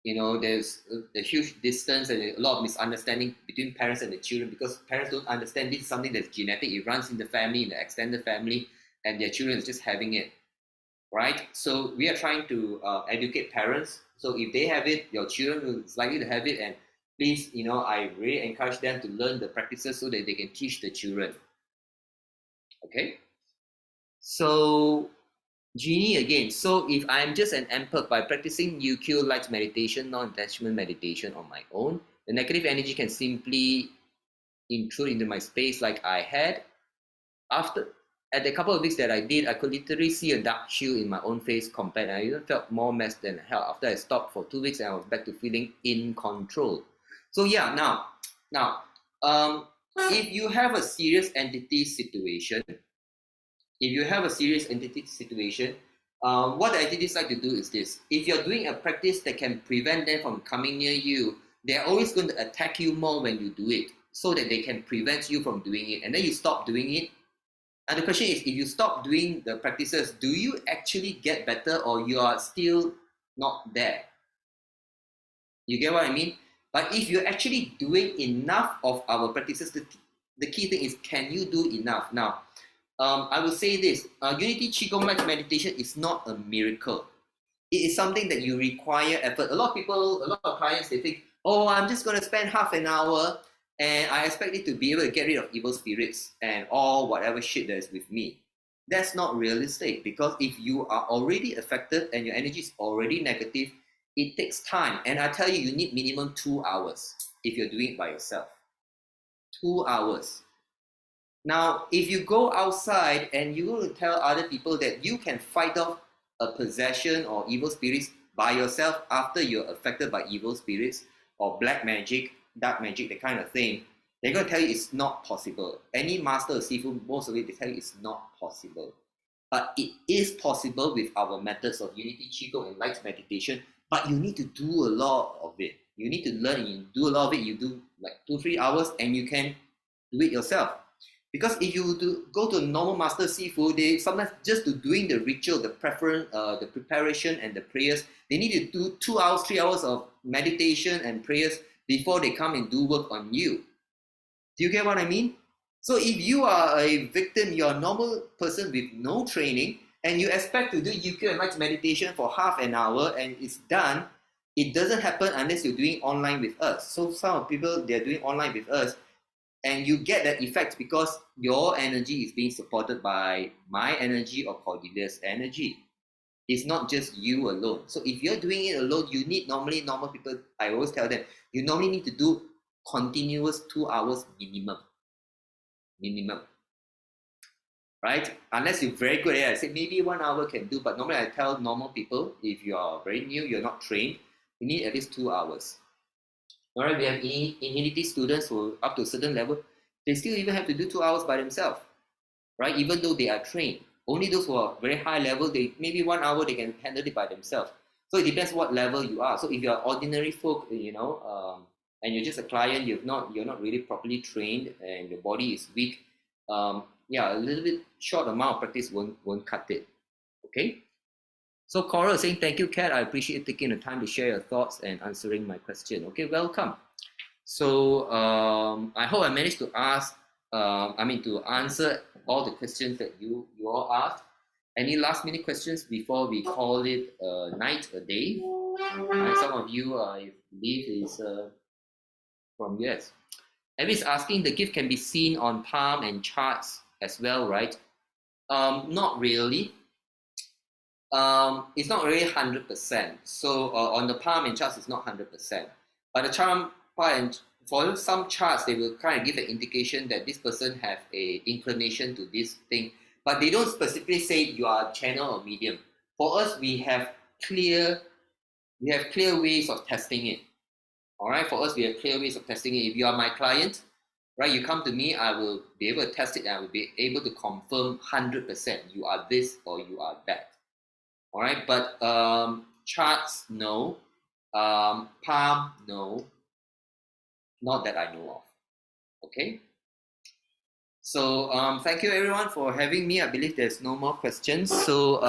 there's a huge distance and a lot of misunderstanding between parents and the children because parents don't understand this is something that's genetic. It runs in the family, in the extended family, and their children is just having it, right? So we are trying to educate parents. So if they have it, your children is likely to have it, and please, I really encourage them to learn the practices so that they can teach the children. Okay. So Jeannie again, so if I'm just an empath by practicing UQ light meditation, non-attachment meditation on my own, the negative energy can simply intrude into my space like I had. At the couple of weeks that I did, I could literally see a dark hue in my own face compared, and I even felt more mess than hell. After I stopped for 2 weeks and I was back to feeling in control. So yeah, now, if you have a serious entity situation, what the entities like to do is this. If you're doing a practice that can prevent them from coming near you, they're always going to attack you more when you do it so that they can prevent you from doing it. And then you stop doing it. And the question is, if you stop doing the practices, do you actually get better or you are still not there? You get what I mean? But if you're actually doing enough of our practices, the key thing is, can you do enough? Now, I will say this, Unity Qigong Light Meditation is not a miracle. It is something that you require effort. A lot of people, a lot of clients, they think, oh, I'm just going to spend half an hour and I expect it to be able to get rid of evil spirits and all whatever shit that is with me. That's not realistic, because if you are already affected and your energy is already negative, it takes time. And I tell you, you need minimum 2 hours if you're doing it by yourself. 2 hours. Now, if you go outside and you will tell other people that you can fight off a possession or evil spirits by yourself after you're affected by evil spirits or black magic, dark magic, that kind of thing, they're going to tell you it's not possible. Any master of Sifu, most of it, they tell you it's not possible. But it is possible with our methods of Unity Qigong and light meditation, but you need to do a lot of it. You need to learn and you do a lot of it. You do like 2-3 hours and you can do it yourself. Because if you go to a normal master Sifu, they sometimes just to doing the ritual, the preparation and the prayers, they need to do 2 hours, 3 hours of meditation and prayers before they come and do work on you. Do you get what I mean? So if you are a victim, you're a normal person with no training, and you expect to do UQ and light meditation for half an hour and it's done, it doesn't happen unless you're doing online with us. So some people, they're doing online with us, and you get that effect because your energy is being supported by my energy or Cordelia's energy. It's not just you alone. So if you're doing it alone, you need normally normal people, I always tell them, you normally need to do continuous 2 hours minimum. Right? Unless you're very good at it, I say maybe 1 hour can do, but normally I tell normal people, if you are very new, you're not trained, you need at least 2 hours. All right, we have Unity students who up to a certain level, they still even have to do 2 hours by themselves, right? Even though they are trained. Only those who are very high level, they maybe 1 hour they can handle it by themselves. So it depends what level you are. So if you're ordinary folk, and you're just a client, you're not really properly trained, and your body is weak, yeah, a little bit short amount of practice won't cut it. Okay. So Coral is saying, thank you, Kat. I appreciate you taking the time to share your thoughts and answering my question. Okay, welcome. So I hope I managed to to answer all the questions that you all asked. Any last minute questions before we call it a night, a day? Some of you, I believe, is from US. Abby is asking, the gift can be seen on palm and charts as well, right? Not really. It's not really 100%. So on the palm and charts, it's not 100%. But the charm part, and for some charts, they will kind of give an indication that this person have a inclination to this thing, but they don't specifically say you are channel or medium. For us, we have clear ways of testing it. All right, for us, we have clear ways of testing it. If you are my client, right, you come to me, I will be able to test it, and I will be able to confirm 100% you are this or you are that. All right, but charts, no. Palm, no. Not that I know of. Okay. So thank you everyone for having me. I believe there's no more questions. So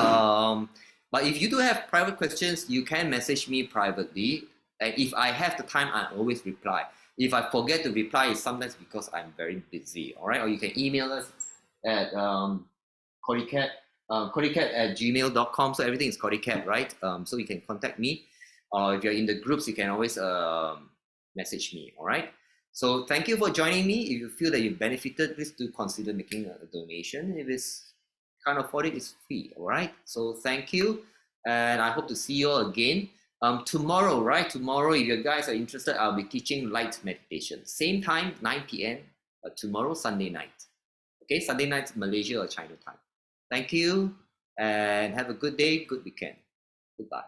but if you do have private questions, you can message me privately. And if I have the time, I always reply. If I forget to reply, it's sometimes because I'm very busy. All right, or you can email us at CordyKet. CordyKet@gmail.com. So everything is CordyKet, right? So you can contact me. If you're in the groups, you can always message me. All right. So thank you for joining me. If you feel that you benefited, please do consider making a donation. If it's can't afford it, it's free. All right. So thank you, and I hope to see you all again tomorrow. Right. Tomorrow, if you guys are interested, I'll be teaching light meditation. Same time, 9 p.m. Tomorrow, Sunday night. Okay, Sunday night, Malaysia or China time. Thank you, and have a good day, good weekend. Goodbye.